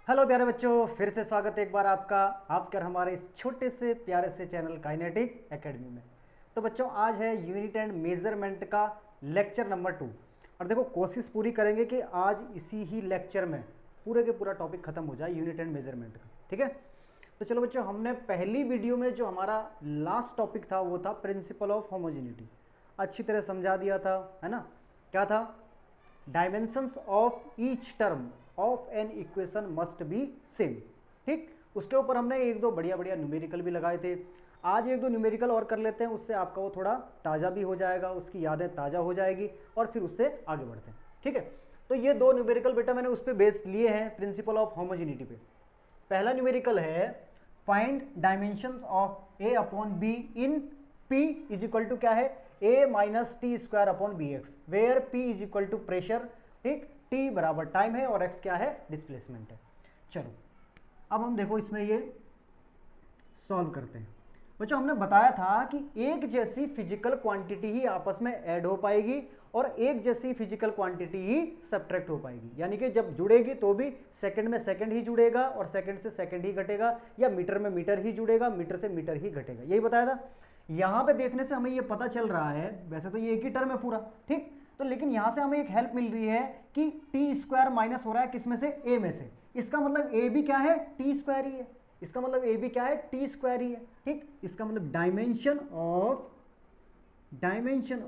Hello प्यारे बच्चों, फिर से स्वागत है एक बार आपका हमारे इस छोटे से प्यारे से चैनल काइनेटिक एकेडमी में। तो बच्चों, आज है यूनिट एंड मेजरमेंट का लेक्चर नंबर 2। और देखो, कोशिश पूरी करेंगे कि आज इसी ही लेक्चर में पूरे के पूरा टॉपिक खत्म हो जाए यूनिट एंड मेजरमेंट का। ठीक है, तो चलो बच्चों, हमने पहली वीडियो में जो हमारा लास्ट टॉपिक था वो था प्रिंसिपल ऑफ होमोजेनिटी। अच्छी तरह समझा दिया था, है ना। क्या था? Dimensions of each term of an equation must be same. ठीक, उसके ऊपर हमने एक दो बढ़िया बढ़िया न्यूमेरिकल भी लगाए थे। आज एक दो न्यूमेरिकल और कर लेते हैं, उससे आपका वो थोड़ा ताज़ा भी हो जाएगा, उसकी यादें ताज़ा हो जाएगी और फिर उससे आगे बढ़ते हैं। ठीक है, तो ये दो न्यूमेरिकल बेटा मैंने उस पर बेस्ड लिए हैं प्रिंसिपल ऑफ होमोजेनिटी पे। पहला न्यूमेरिकल है find dimensions of a upon b in p is equal to क्या है, a minus t square upon b x, where p is equal to pressure, ठीक, टी बराबर टाइम है और एक्स क्या है, डिस्प्लेसमेंट है। चलो अब हम देखो इसमें ये सॉल्व करते हैं। बच्चों, हमने बताया था कि एक जैसी फिजिकल क्वांटिटी ही आपस में ऐड हो पाएगी और एक जैसी फिजिकल क्वांटिटी ही सब्ट्रैक्ट हो पाएगी। यानी कि जब जुड़ेगी तो भी सेकंड में सेकंड ही जुड़ेगा और सेकंड से सेकंड ही घटेगा, या मीटर में मीटर ही जुड़ेगा, मीटर से मीटर ही घटेगा। यही बताया था। यहाँ पे देखने से हमें ये पता चल रहा है, वैसे तो ये एक ही टर्म है पूरा, ठीक, तो लेकिन यहाँ से हमें एक हेल्प मिल रही है कि टी स्क्वायर माइनस हो रहा है किस में से, ए में से। इसका मतलब ए भी क्या है, टी स्क्वायर ही है। इसका मतलब ए भी क्या है, टी स्क्वायर ही है। ठीक, इसका मतलब डायमेंशन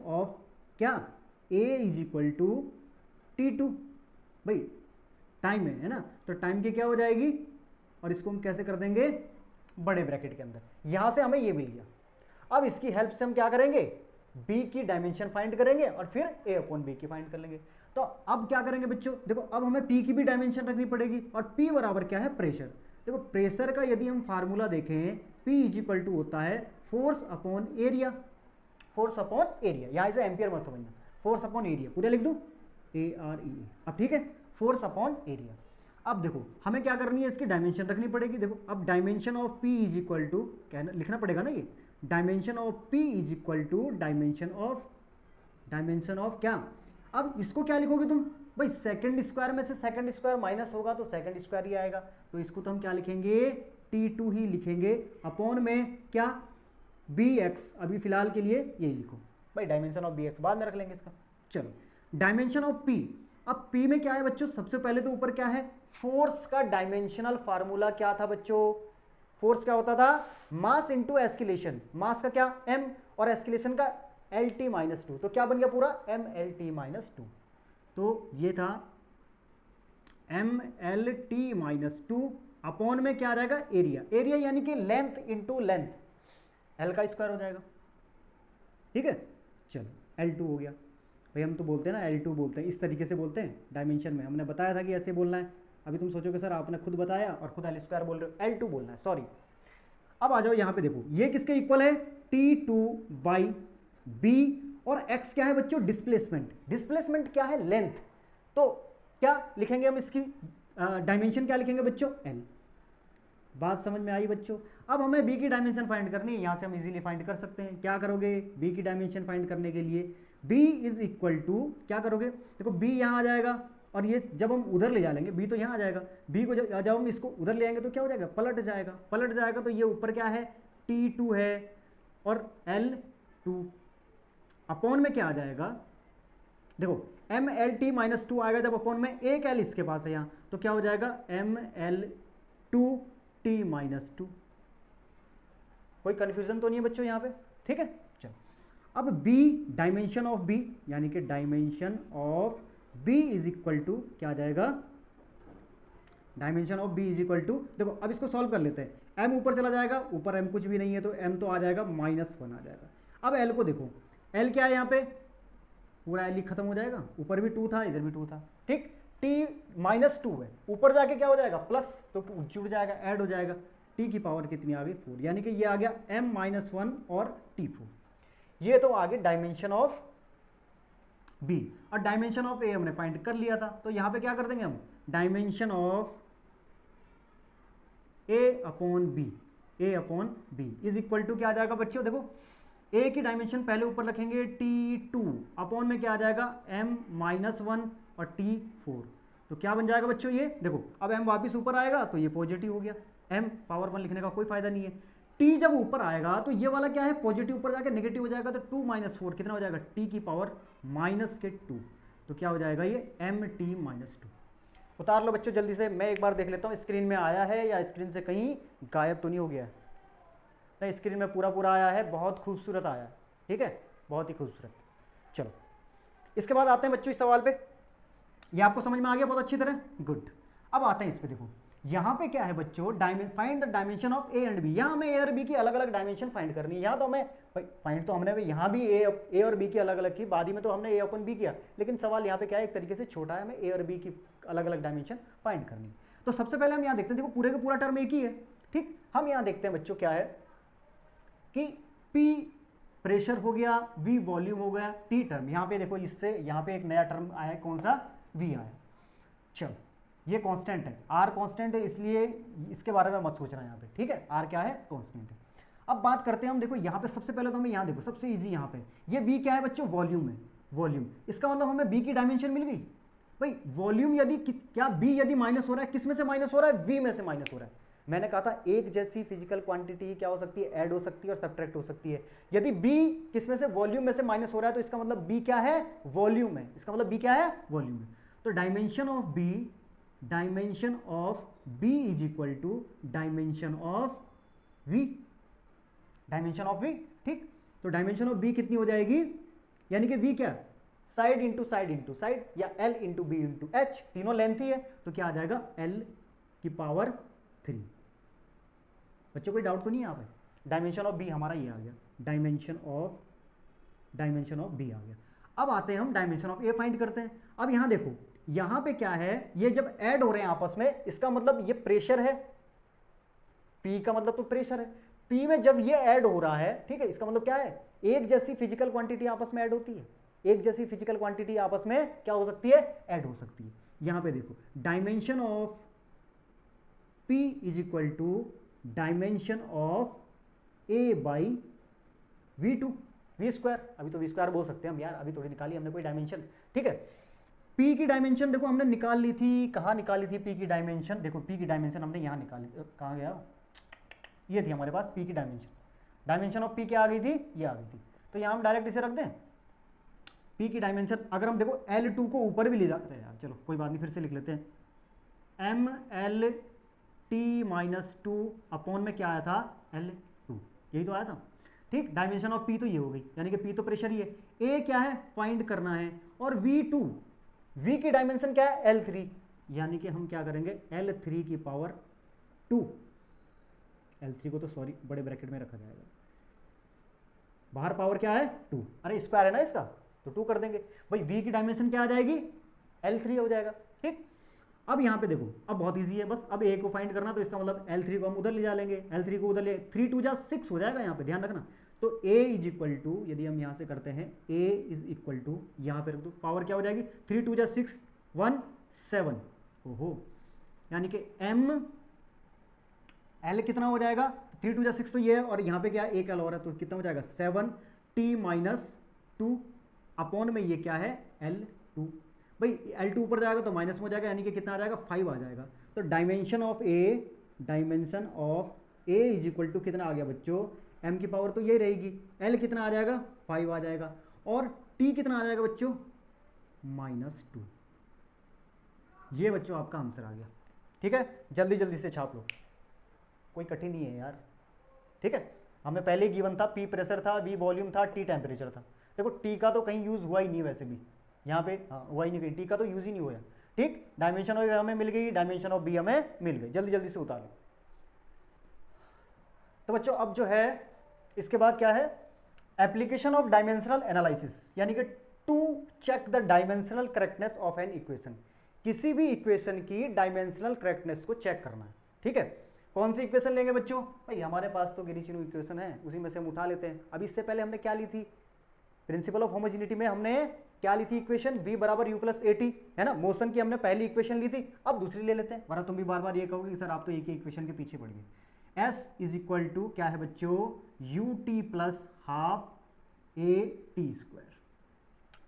ऑफ क्या, a is equal to t two. भाई टाइम है ना, तो टाइम की क्या हो जाएगी, और इसको हम कैसे कर देंगे, बड़े ब्रैकेट के अंदर। यहां से हमें ये मिल गया। अब इसकी हेल्प से हम क्या करेंगे, b की डायमेंशन फाइंड करेंगे और फिर a अपॉन b की फाइंड कर लेंगे। तो अब क्या करेंगे बच्चों, देखो अब हमें p की भी डायमेंशन रखनी पड़ेगी और p बराबर क्या है, प्रेशर। देखो प्रेशर का यदि हम फार्मूला देखें, p इज इक्वल टू होता है force upon area. Force upon area, यहां से एम्पियर मत समझना, फोर्स अपॉन एरिया पूरे लिख दूं, AREA। अब ठीक है, फोर्स अपॉन एरिया। अब देखो हमें क्या करनी है, इसकी डायमेंशन रखनी पड़ेगी। देखो अब dimension of p is equal to, कहना लिखना पड़ेगा ना, ये dimension of p is equal to dimension of क्या। अब इसको क्या लिखोगे तुम, भाई सेकंड स्क्वायर में से सेकंड स्क्वायर माइनस होगा तो सेकंड स्क्वायर ही आएगा, तो इसको तो हम क्या लिखेंगे, t2 ही लिखेंगे, अपॉन में क्या, bx। अभी फिलहाल के लिए यही लिखो भाई, डायमेंशन ऑफ bx बाद में रख लेंगे इसका। चलो डायमेंशन ऑफ p, अब p में क्या है बच्चों, सबसे पहले तो ऊपर क्या है, फोर्स का डायमेंशनल फार्मूला क्या था बच्चों, फोर्स क्या होता था, मास इंटू एस्केलेशन। मास का क्या, m, और एस्केलेशन का LT माइनस 2, तो क्या बन गया पूरा, MLT माइनस 2। तो ये था MLT माइनस 2, अपॉन में क्या आ जाएगा, एरिया। एरिया यानी कि लेंथ इंटू लेंथ, L का स्क्वायर हो जाएगा। ठीक है, चलो L2 हो गया। भाई हम तो बोलते हैं ना, L2 बोलते हैं, इस तरीके से बोलते हैं डायमेंशन में। हमने बताया था कि ऐसे बोलना है। अभी तुम सोचोगे सर आपने खुद बताया और खुद L स्क्वायर बोल रहे हो, L2 बोलना है, सॉरी। अब आ जाओ यहाँ पे, देखो ये किसके इक्वल है, T2 बाई B, और X क्या है बच्चों, डिस्प्लेसमेंट। डिस्प्लेसमेंट क्या है, लेंथ। तो क्या लिखेंगे हम, इसकी डायमेंशन क्या लिखेंगे बच्चों, L। बात समझ में आई बच्चों। अब हमें b की डायमेंशन फाइंड करनी है, यहां से हम इजीली फाइंड कर सकते हैं। क्या करोगे, b की डायमेंशन फाइंड करने के लिए b इज इक्वल टू क्या करोगे, देखो b यहां आ जाएगा और ये जब हम उधर ले जा लेंगे b तो यहां आ जाएगा, b को जब हम इसको उधर ले आएंगे तो क्या हो जाएगा, पलट जाएगा। तो ये ऊपर क्या है, t2 है और L2, अपॉन में क्या आ जाएगा, देखो MLT माइनस 2 आएगा जब अपॉन में, एक L इसके पास है यहाँ, तो क्या हो जाएगा ML2T माइनस 2। कोई कंफ्यूजन तो नहीं है बच्चों यहाँ पे, ठीक है। चलो अब B, डायमेंशन ऑफ B, यानी कि dimension of B is equal to क्या आ जाएगा, dimension of B is equal to, देखो अब इसको सॉल्व कर लेते हैं। M ऊपर चला जाएगा, ऊपर M कुछ भी नहीं है तो M तो आ जाएगा -1 आ जाएगा। अब L को देखो, L क्या है यहाँ पे, पूरा L खत्म हो जाएगा, ऊपर भी 2 था इधर भी 2 था, ठीक, T -2 है, ऊपर जाके क्या हो जाएगा, प्लस, तो जुड़ जाएगा, ऐड हो जाएगा। T की पावर कितनी आ गई, 4, यानी कि ये आ गया M-1 और T4। ये तो आ गई डायमेंशन ऑफ B। और डायमेंशन ऑफ A हमने फाइंड कर लिया था, तो यहां पे क्या कर देंगे हम, dimension of A upon B is equal to क्या आ जाएगा बच्चों, देखो A की डायमेंशन पहले ऊपर रखेंगे T2, अपॉन में क्या आ जाएगा M-1 और T4। तो क्या बन जाएगा बच्चों ये देखो, अब m वापस ऊपर आएगा तो ये पॉजिटिव हो गया, m पावर 1 लिखने का कोई फायदा नहीं है। t जब ऊपर आएगा तो ये वाला क्या है पॉजिटिव ऊपर जाकर नेगेटिव हो जाएगा, तो 2 माइनस 4 कितना हो जाएगा t की पावर माइनस के 2, तो क्या हो जाएगा ये mt माइनस 2। उतार लो बच्चों जल्दी से, मैं एक बार देख लेता हूँ स्क्रीन में आया है या स्क्रीन से कहीं गायब तो नहीं हो गया है। नहीं, स्क्रीन में पूरा पूरा आया है, बहुत खूबसूरत आया है, ठीक है, बहुत ही खूबसूरत। चलो इसके बाद आते हैं बच्चों इस सवाल पे, ये आपको समझ में आ गया बहुत अच्छी तरह, गुड। अब आते हैं इस पे, देखो यहाँ पे क्या है बच्चों, find the dimension of A and B. यहाँ हमें ए और बी की अलग अलग डायमेंशन फाइंड करनी है। यहाँ तो हमें फाइंड तो हमने यहाँ भी ए और बी की अलग अलग की, बाद ही में तो हमने ए ओपन बी किया, लेकिन सवाल यहाँ पे क्या है एक तरीके से छोटा है, हमें ए और बी की अलग अलग डायमेंशन फाइंड करनी है। तो सबसे पहले हम यहाँ देखते हैं, देखो पूरे का पूरा टर्म एक ही है, ठीक। हम यहाँ देखते हैं बच्चों क्या है कि P प्रेशर हो गया, V वॉल्यूम हो गया, T टर्म, यहाँ पे देखो इससे यहाँ पे एक नया टर्म आया, कौन सा, V आया। चलो ये कांस्टेंट है, R कांस्टेंट है, इसलिए इसके बारे में मत सोचना यहाँ पे, ठीक है, R क्या है, कांस्टेंट है। अब बात करते हैं हम, देखो यहाँ पे सबसे पहले तो हमें यहाँ देखो सबसे इजी, यहाँ पे ये V क्या है बच्चों, वॉल्यूम है, वॉल्यूम, इसका मतलब हमें B की डायमेंशन मिल गई भाई। वॉल्यूम यदि क्या B यदि माइनस हो रहा है, किस में से माइनस हो रहा है, V में से माइनस हो रहा है। मैंने कहा था एक जैसी फिजिकल क्वांटिटी क्या हो सकती है, ऐड हो सकती है और सब्ट्रैक्ट हो सकती है। यदि B किस में से, वॉल्यूम में से माइनस हो रहा है, तो इसका मतलब B क्या है, वॉल्यूम है, इसका मतलब B क्या है, वॉल्यूम है। तो dimension of B is equal to dimension of V, dimension of V, ठीक। तो डायमेंशन ऑफ B कितनी हो जाएगी, यानी कि V क्या, साइड इंटू साइड या L into B into H, तीनों लेंथ ही है, तो क्या आ जाएगा L की पावर 3। बच्चों कोई डाउट तो नहीं है यहाँ पे, डायमेंशन ऑफ B हमारा ये आ गया, डायमेंशन ऑफ B आ गया। अब आते हैं हम डायमेंशन ऑफ A फाइंड करते हैं। अब यहाँ देखो, यहाँ पे क्या है, ये जब ऐड हो रहे हैं आपस में, इसका मतलब ये प्रेशर है, P का मतलब तो प्रेशर है, P में जब ये ऐड हो रहा है, ठीक है, इसका मतलब क्या है, एक जैसी फिजिकल क्वांटिटी आपस में ऐड होती है, एक जैसी फिजिकल क्वांटिटी आपस में क्या हो सकती है, ऐड हो सकती है। यहाँ पे देखो dimension of P is equal to dimension of A by V2 V square, अभी तो V स्क्वायर बोल सकते हैं हम यार, अभी थोड़ी निकाली हमने कोई डायमेंशन, ठीक है। P की डायमेंशन देखो हमने निकाल ली थी, कहाँ निकाली थी P की डायमेंशन, देखो P की डायमेंशन हमने यहाँ निकाली, कहाँ गया, ये थी हमारे पास P की डायमेंशन, डायमेंशन ऑफ P क्या आ गई थी, ये आ गई थी। तो यहाँ हम डायरेक्ट इसे रख दें, P की डायमेंशन अगर हम देखो L2 को ऊपर भी ले जाते हैं यार, चलो कोई बात नहीं, फिर से लिख लेते हैं, MLT माइनस 2 अपॉन में क्या आया था, L2, यही तो आया था, ठीक। डायमेंशन ऑफ P तो ये हो गई, यानी कि P तो प्रेशर ही है, A क्या है फाइंड करना है, और V2, V की डायमेंशन क्या है, L3, यानी कि हम क्या करेंगे, L3 की पावर 2, L3 को तो सॉरी बड़े ब्रैकेट में रखा जाएगा, बाहर पावर क्या है 2, अरे स्क्वायर है ना इसका, तो 2 कर देंगे भाई। V की डायमेंशन क्या आ जाएगी, L3 हो जाएगा, ठीक। अब यहाँ पे देखो, अब बहुत इजी है, बस अब A को फाइंड करना, तो इसका मतलब L3 को हम उधर ले जा लेंगे, L3 को उधर ले, 3 2 जा 6 हो जाएगा, यहाँ पे ध्यान रखना। तो A इज इक्वल टू, यदि हम यहाँ से करते हैं A इज इक्वल टू, यहाँ पे रख दो, पावर क्या हो जाएगी, 3 2 जा 6 1 7, ओहो, यानी कि L कितना हो जाएगा, 3 2 जा 6 तो ये है, और यहाँ पे क्या एक L और है, तो कितना हो जाएगा 7T माइनस 2 अपॉन में ये क्या है L2, भाई L2 ऊपर जाएगा तो माइनस में हो जाएगा, यानी कि कितना आ जाएगा 5 आ जाएगा। तो dimension of A is equal to कितना आ गया बच्चों, M की पावर तो ये रहेगी, L कितना आ जाएगा 5 आ जाएगा, और T कितना आ जाएगा बच्चों -2। ये बच्चों आपका आंसर आ गया, ठीक है। जल्दी जल्दी से छाप लो, कोई कठिन नहीं है यार, ठीक है। हमें पहले ही गिवन था, P प्रेशर था, B वॉल्यूम था, T टेम्परेचर था। देखो T का तो कहीं यूज़ हुआ ही नहीं वैसे भी, यहाँ पे हाँ हुआ ही नहीं, कहीं T का तो यूज़ ही नहीं हुआ, ठीक। डायमेंशन ऑफ A हमें मिल गई, डायमेंशन ऑफ B हमें मिल गई, जल्दी जल्दी से उतार लो। तो बच्चों अब जो है इसके बाद क्या है, एप्लीकेशन ऑफ डायमेंशनल एनालिसिस, यानी कि to check the dimensional correctness of an equation, किसी भी इक्वेशन की डायमेंशनल करेक्टनेस को चेक करना है, ठीक है। कौन सी इक्वेशन लेंगे बच्चों, भाई हमारे पास तो गिरीचिनो इक्वेशन है, उसी में से हम उठा लेते हैं। अब इससे पहले हमने क्या ली थी, प्रिंसिपल ऑफ होमोजेनिटी में हमने क्या ली थी इक्वेशन, v बराबर u प्लस at, है ना, मोशन की हमने पहली इक्वेशन ली थी, अब दूसरी ले लेते हैं, वरना तुम भी बार बार ये कहोगे कि सर आप तो एक ही इक्वेशन के पीछे पड़ गए। s इज इक्वल टू क्या है बच्चों, ut plus half a t square,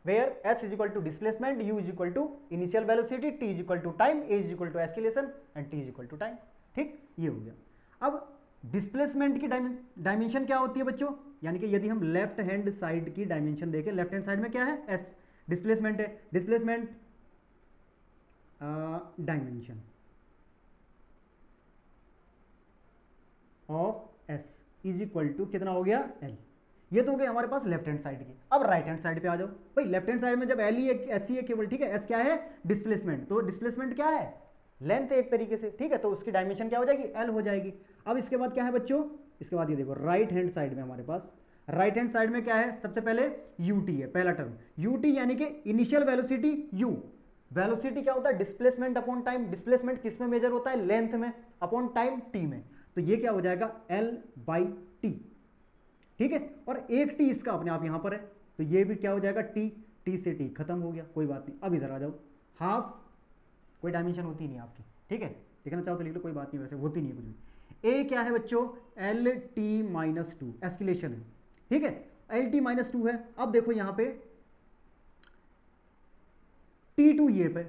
where S is equal to displacement, U is equal to initial velocity, T is equal to time, A is equal to acceleration and T is equal to time. ठीक, ये हो गया। अब displacement की dimension क्या होती है बच्चों, यानी कि यदि हम लेफ्ट हैंड साइड की डायमेंशन देखें, लेफ्ट हैंड साइड में क्या है, एस डिस्प्लेसमेंट है, displacement dimension of S is equal to कितना हो गया, एल। ये तो हो गया हमारे पास लेफ्ट हैंड साइड की। अब राइट हैंड साइड पे आ जाओ भाई। लेफ्ट हैंड साइड में जब एल ही एस ही है केवल, ठीक है, एस क्या है, डिस्प्लेसमेंट, तो डिस्प्लेसमेंट क्या है, लेंथ एक तरीके से, ठीक है, तो उसकी डायमेंशन क्या हो जाएगी, एल हो जाएगी। अब इसके बाद क्या है बच्चों, इसके बाद ये देखो राइट हैंड साइड में हमारे पास, राइट हैंड साइड में क्या है, सबसे पहले यूटी है, पहला टर्म यूटी, यानी कि इनिशियल वेलोसिटी यू। वेलोसिटी क्या होता है, डिस्प्लेसमेंट अपॉन टाइम। डिस्प्लेसमेंट किस में मेजर होता है, लेंथ में, अपॉन टाइम टी में। तो ये क्या हो जाएगा, एल बाई टी, ठीक है। और एक टी इसका अपने आप यहां पर है, तो ये भी क्या हो जाएगा, टी, टी से टी खत्म हो गया, कोई बात नहीं। अब इधर आ जाओ, हाफ, कोई डायमेंशन होती नहीं आपकी, ठीक है, लिखना चाहो तो लिख लो, कोई बात नहीं, वैसे होती नहीं है कुछ भी। ए क्या है बच्चों, L t minus to, escalation है, ठीक है, एल टी माइनस टू है। अब देखो यहां पे टी टू ये पे,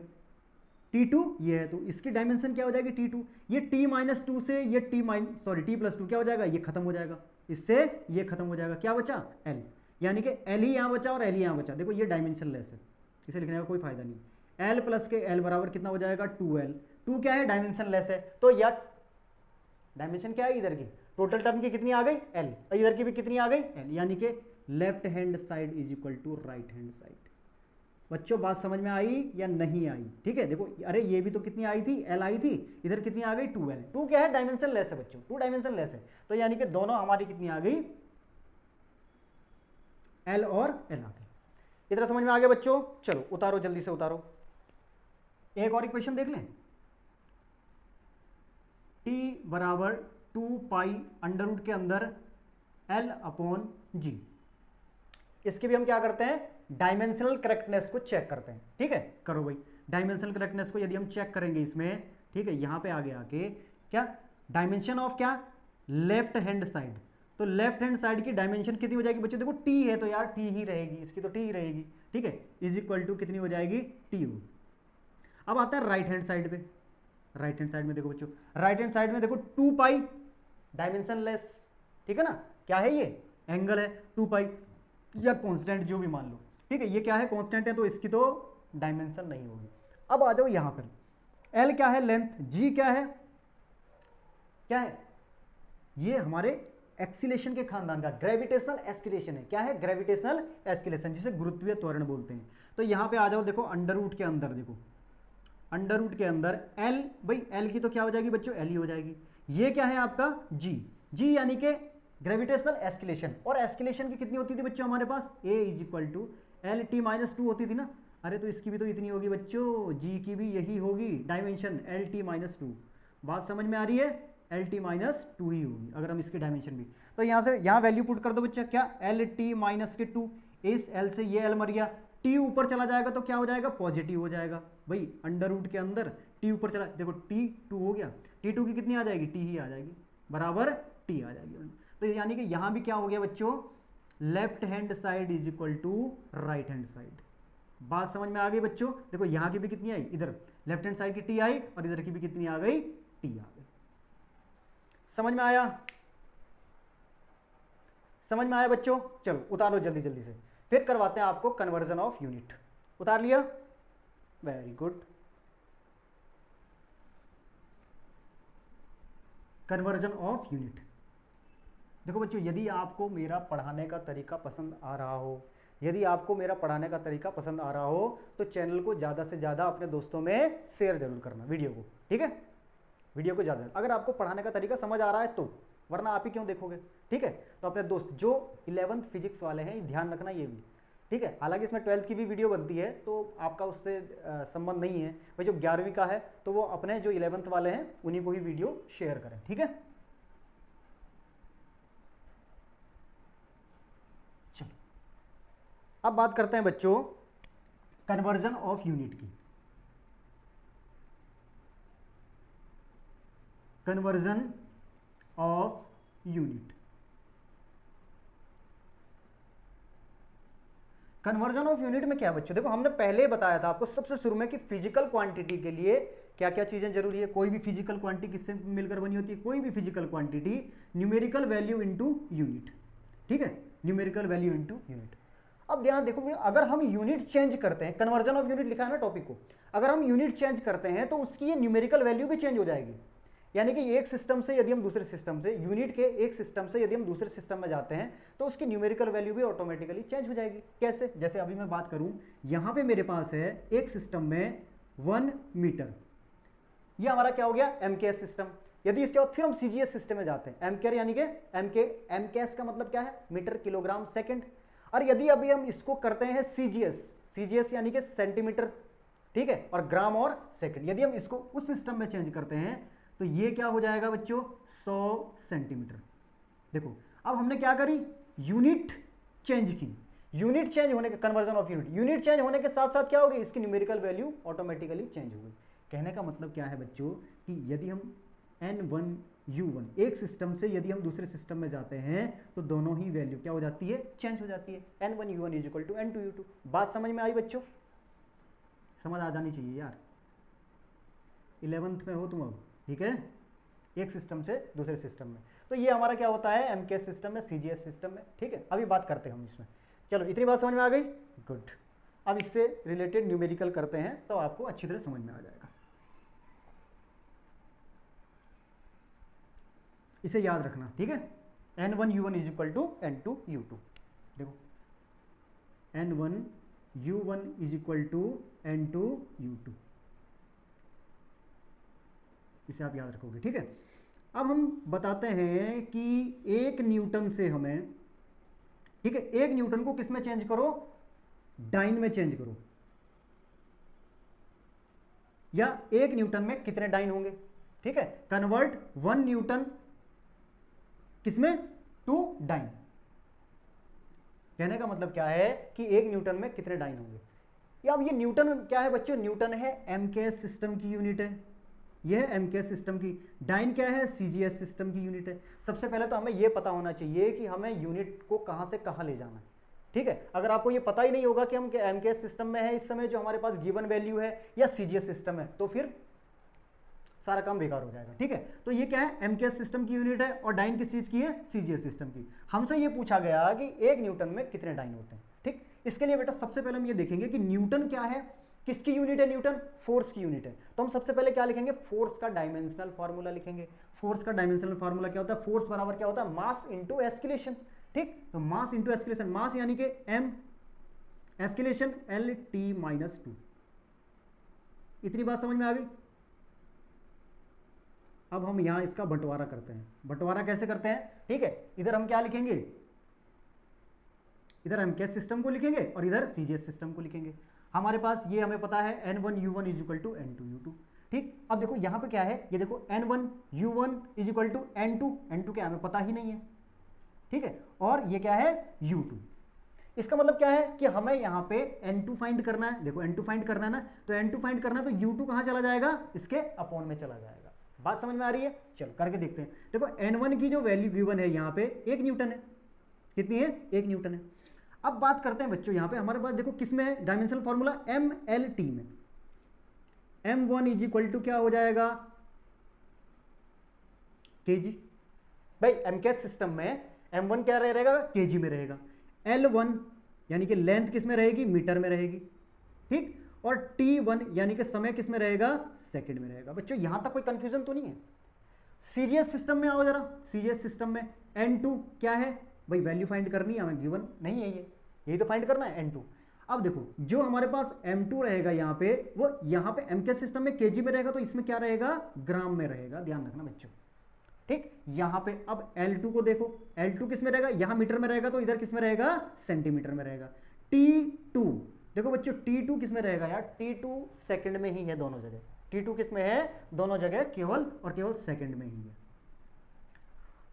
टी टू ये है, तो इसकी डायमेंशन क्या हो जाएगी, टी टू। ये टी माइनस टू से ये टी टी प्लस टू क्या हो जाएगा, ये खत्म हो जाएगा, इससे ये खत्म हो जाएगा, क्या बचा, एल, यानी कि एल ही यहां बचा और एल ही यहां बचा। देखो ये डायमेंशन लेस है, इसे लिखने का कोई फायदा नहीं। एल प्लस के एल बराबर कितना हो जाएगा, टू एल। टू क्या है, डायमेंशन लेस है, तो यार डायमेंशन क्या है इधर की, टोटल टर्म की कितनी आ गई, एल, इधर की भी कितनी आ गई, एल, यानी कि left hand side is equal to right hand side. बच्चों बात समझ में आई या नहीं आई, ठीक है। देखो अरे ये भी तो कितनी आई थी, एल आई थी, इधर कितनी आ गई, टू एल। टू क्या है, डायमेंशन लेस है बच्चों, टू डायमेंशन लेस है, तो यानी कि दोनों हमारी कितनी आ गई, एल और एल आ गई। इधर समझ में आ गया बच्चों, चलो उतारो, जल्दी से उतारो। एक और इक्वेशन देख लें, टी बराबर टू पाई अंडर रूट के अंदर एल अपॉन जी। इसके भी हम क्या करते हैं, डायमेंशनल करेक्टनेस को चेक करते हैं, ठीक है, करो भाई। डायमेंशनल करेक्टनेस को यदि हम चेक करेंगे इसमें, ठीक है, यहां पे आगे आके क्या, डायमेंशन ऑफ क्या, लेफ्ट हैंड साइड, तो लेफ्ट हैंड साइड की डायमेंशन कितनी हो जाएगी बच्चों, देखो टी है तो यार टी ही रहेगी, इसकी तो टी ही रहेगी, ठीक है, इज इक्वल टू कितनी हो जाएगी, टी यू। अब आता है राइट हैंड साइड पे, राइट हैंड साइड में देखो बच्चों, राइट हैंड साइड में देखो टू पाई, डायमेंशन लेस, ठीक है ना, क्या है ये, एंगल है, टू पाई या कांस्टेंट जो भी मान लो, ठीक है, ये क्या है, कांस्टेंट है, तो इसकी तो डायमेंशन नहीं होगी। अब आ जाओ यहां पर, एल क्या है, लेंथ, जी क्या है, क्या है, ये हमारे एक्सीलेशन के खानदान का ग्रेविटेशनल एस्केलेशन है, क्या है, ग्रेविटेशनल एस्केलेशन, जिसे गुरुत्वीय त्वरण बोलते हैं। तो यहां पे आ जाओ, देखो अंडर रूट के अंदर, देखो अंडर रूट के अंदर एल, भाई एल की तो क्या हो जाएगी बच्चों, एल ही हो जाएगी। ये क्या है आपका, जी, जी यानी कि ग्रेविटेशनल एस्केलेशन, और एस्केलेशन की कितनी होती थी बच्चों हमारे पास, a is equal to l t minus two होती थी ना, अरे तो इसकी भी तो इतनी होगी बच्चों, जी की भी यही होगी dimension, L t minus to. बात समझ में आ रही है, एल टी माइनस टू ही होगी अगर हम इसकी डायमेंशन भी, तो यहाँ से यहाँ वैल्यू पुट कर दो बच्चा, क्या, एल टी माइनस के टू, इस एल से ये एल मर गया, टी ऊपर चला जाएगा तो क्या हो जाएगा, पॉजिटिव हो जाएगा भाई, अंडर रूट के अंदर टी ऊपर चला, देखो टी टू हो गया, टी टू की कितनी आ जाएगी, टी ही आ जाएगी, बराबर टी आ जाएगी। तो यानी कि यहां भी क्या हो गया बच्चों, left hand side is equal to right hand side. बात समझ में आ गई बच्चों, देखो यहां की भी कितनी आई, इधर लेफ्ट हैंड साइड की टी आई और इधर की भी कितनी आ गई, टी आ गई। समझ में आया, समझ में आया बच्चों, चलो उतारो जल्दी जल्दी से, फिर करवाते हैं आपको कन्वर्जन ऑफ यूनिट। उतार लिया, very good. Conversion of unit, देखो बच्चों यदि आपको मेरा पढ़ाने का तरीका पसंद आ रहा हो, यदि आपको मेरा पढ़ाने का तरीका पसंद आ रहा हो तो चैनल को ज़्यादा से ज़्यादा अपने दोस्तों में शेयर जरूर करना वीडियो को, ठीक है, वीडियो को ज़्यादा, अगर आपको पढ़ाने का तरीका समझ आ रहा है तो, वरना आप ही क्यों देखोगे, ठीक है। तो अपने दोस्त जो 11th फिजिक्स वाले हैं ध्यान रखना ये भी, ठीक है, हालांकि इसमें 12th की भी वीडियो बनती है तो आपका उससे संबंध नहीं है भाई, जो 11वीं का है तो वो अपने जो 11th वाले हैं उन्हीं को ही वीडियो शेयर करें, ठीक है। चलो अब बात करते हैं बच्चों कन्वर्जन ऑफ यूनिट की, conversion of unit. Conversion of unit में क्या है बच्चों, देखो हमने पहले बताया था आपको सबसे शुरू में कि फिजिकल क्वांटिटी के लिए क्या क्या चीजें जरूरी है। कोई भी फिजिकल क्वांटिटी किससे मिलकर बनी होती है, कोई भी physical quantity numerical value into unit, ठीक है, न्यूमेरिकल वैल्यू इनटू यूनिट। अब ध्यान देखो, अगर हम यूनिट चेंज करते हैं, कन्वर्जन ऑफ यूनिट लिखा है ना टॉपिक को, अगर हम यूनिट चेंज करते हैं तो उसकी ये न्यूमेरिकल वैल्यू भी चेंज हो जाएगी। यानी कि एक सिस्टम से यदि हम दूसरे सिस्टम से, यूनिट के एक सिस्टम से यदि हम दूसरे सिस्टम में जाते हैं तो उसकी न्यूमेरिकल वैल्यू भी ऑटोमेटिकली चेंज हो जाएगी। कैसे, जैसे अभी मैं बात करूं, यहां पे मेरे पास है एक सिस्टम में 1 मीटर, ये हमारा क्या हो गया, एमकेएस सिस्टम। यदि इसके बाद फिर हम सीजीएस सिस्टम में जाते हैं, एमकेआर यानी कि एमकेएस का मतलब क्या है, मीटर किलोग्राम सेकंड। और यदि अभी हम इसको करते हैं सीजीएस, सीजीएस यानी कि सेंटीमीटर, ठीक है, और ग्राम और सेकंड, यदि हम इसको उस सिस्टम में चेंज करते हैं तो ये क्या हो जाएगा बच्चों, 100 सेंटीमीटर। देखो अब हमने क्या करी, यूनिट चेंज की, यूनिट चेंज होने के, conversion of unit, unit change होने के साथ साथ क्या होगी, इसकी न्यूमेरिकल वैल्यू ऑटोमेटिकली चेंज होगी। कहने का मतलब क्या है बच्चों कि यदि हम N1 U1 एक सिस्टम से यदि हम दूसरे सिस्टम में जाते हैं तो दोनों ही वैल्यू क्या हो जाती है, चेंज हो जाती है। N1 U1 is equal to N2 U2। बात समझ में आई बच्चों, समझ आ जानी चाहिए यार, 11th में हो तुम अब, ठीक है, एक सिस्टम से दूसरे सिस्टम में। तो ये हमारा क्या होता है, एमकेएस सिस्टम में, सीजीएस सिस्टम में, ठीक है। अभी बात करते हैं हम इसमें, चलो इतनी बात समझ में आ गई, गुड। अब इससे रिलेटेड न्यूमेरिकल करते हैं तो आपको अच्छी तरह समझ में आ जाएगा। इसे याद रखना, ठीक है, N1 U1 is equal to N2 U2। देखो N1 U1 is equal to N2 U2, इसे आप याद रखोगे, ठीक है। अब हम बताते हैं कि 1 न्यूटन से हमें, ठीक है, 1 न्यूटन को किस में चेंज करो, डाइन में चेंज करो, या 1 न्यूटन में कितने डाइन होंगे, ठीक है, कन्वर्ट 1 न्यूटन किसमें, टू डाइन। कहने का मतलब क्या है कि 1 न्यूटन में कितने डाइन होंगे। या अब ये न्यूटन क्या है बच्चों, न्यूटन है एमकेएस सिस्टम की यूनिट है, यह है एमकेएस सिस्टम की। डाइन क्या है, सीजीएस सिस्टम की यूनिट है। सबसे पहले तो हमें यह पता होना चाहिए कि हमें यूनिट को कहां से कहां ले जाना है, ठीक है। अगर आपको ये पता ही नहीं होगा कि हम एमकेएस सिस्टम में है इस समय, जो हमारे पास गिवन वैल्यू है, या सीजीएस सिस्टम है, तो फिर सारा काम बेकार हो जाएगा, ठीक है। तो ये क्या है, एमकेएस सिस्टम की यूनिट है, और डाइन किस चीज की है, सीजीएस सिस्टम की। हमसे ये पूछा गया कि 1 न्यूटन में कितने डाइन होते हैं, ठीक। इसके लिए बेटा सबसे पहले हम ये देखेंगे कि न्यूटन क्या है, किसकी यूनिट है, न्यूटन फोर्स की यूनिट है। तो हम सबसे पहले क्या लिखेंगे, फोर्स का डायमेंशनल फार्मूला लिखेंगे। फोर्स का डायमेंशनल फार्मूला क्या होता है, फोर्स बराबर क्या होता है, मास इंटू एस्केलेशन, ठीक। तो मास इंटू एस्केलेशन, मास यानी कि m, एस्केलेशन LT-2। इतनी बात समझ में आ गई। अब हम यहां इसका बंटवारा करते हैं। बंटवारा कैसे करते हैं, ठीक है, इधर हम क्या लिखेंगे, इधर एमकेएस सिस्टम को लिखेंगे और इधर सीजीएस सिस्टम को लिखेंगे। हमारे पास ये हमें पता है N1 U1 is equal to N2 U2, ठीक। अब देखो यहां पे क्या है, ये देखो N1 U1 is equal to N2 क्या हमें पता ही नहीं है, ठीक है, और ये क्या है U2। इसका मतलब क्या है कि हमें यहाँ पे N2 फाइंड करना है। देखो N2 फाइंड करना है ना, तो N2 फाइंड करना है तो U2 कहाँ चला जाएगा, इसके अपॉन में चला जाएगा। बात समझ में आ रही है, चलो करके देखते हैं। देखो N1 की जो वैल्यू गिवन है यहाँ पे 1 न्यूटन है, कितनी है, 1 न्यूटन है। अब बात करते हैं बच्चों, यहाँ पे हमारे पास देखो किस में है, डायमेंशनल फार्मूला MLT में। M1 इज इक्वल टू क्या हो जाएगा, kg। भाई एमकेएस सिस्टम में M1 क्या रहेगा, kg में रहेगा। L1 यानी कि लेंथ किस में रहेगी, मीटर में रहेगी, ठीक। और T1 यानी कि समय किस में रहेगा, सेकंड में रहेगा। बच्चों यहां तक कोई कंफ्यूजन तो नहीं है। सीजीएस सिस्टम में आओ जरा, सीजीएस सिस्टम में N2 क्या है, भाई वैल्यू फाइंड करनी है हमें, गिवन नहीं है ये, यही तो फाइंड करना है N2। अब देखो जो हमारे पास M2 रहेगा यहाँ पे, वो यहाँ पे एमकेएस सिस्टम में kg में रहेगा, तो इसमें क्या रहेगा, ग्राम में रहेगा, ध्यान रखना बच्चों, ठीक। यहाँ पे अब L2 को देखो, L2 किस में रहेगा, यहाँ मीटर में रहेगा, तो इधर किस में रहेगा, सेंटीमीटर में रहेगा। T2 देखो बच्चों, T2 किस में रहेगा यार, T2 सेकंड में ही है दोनों जगह। T2 किस में है, दोनों जगह केवल और केवल सेकंड में ही है।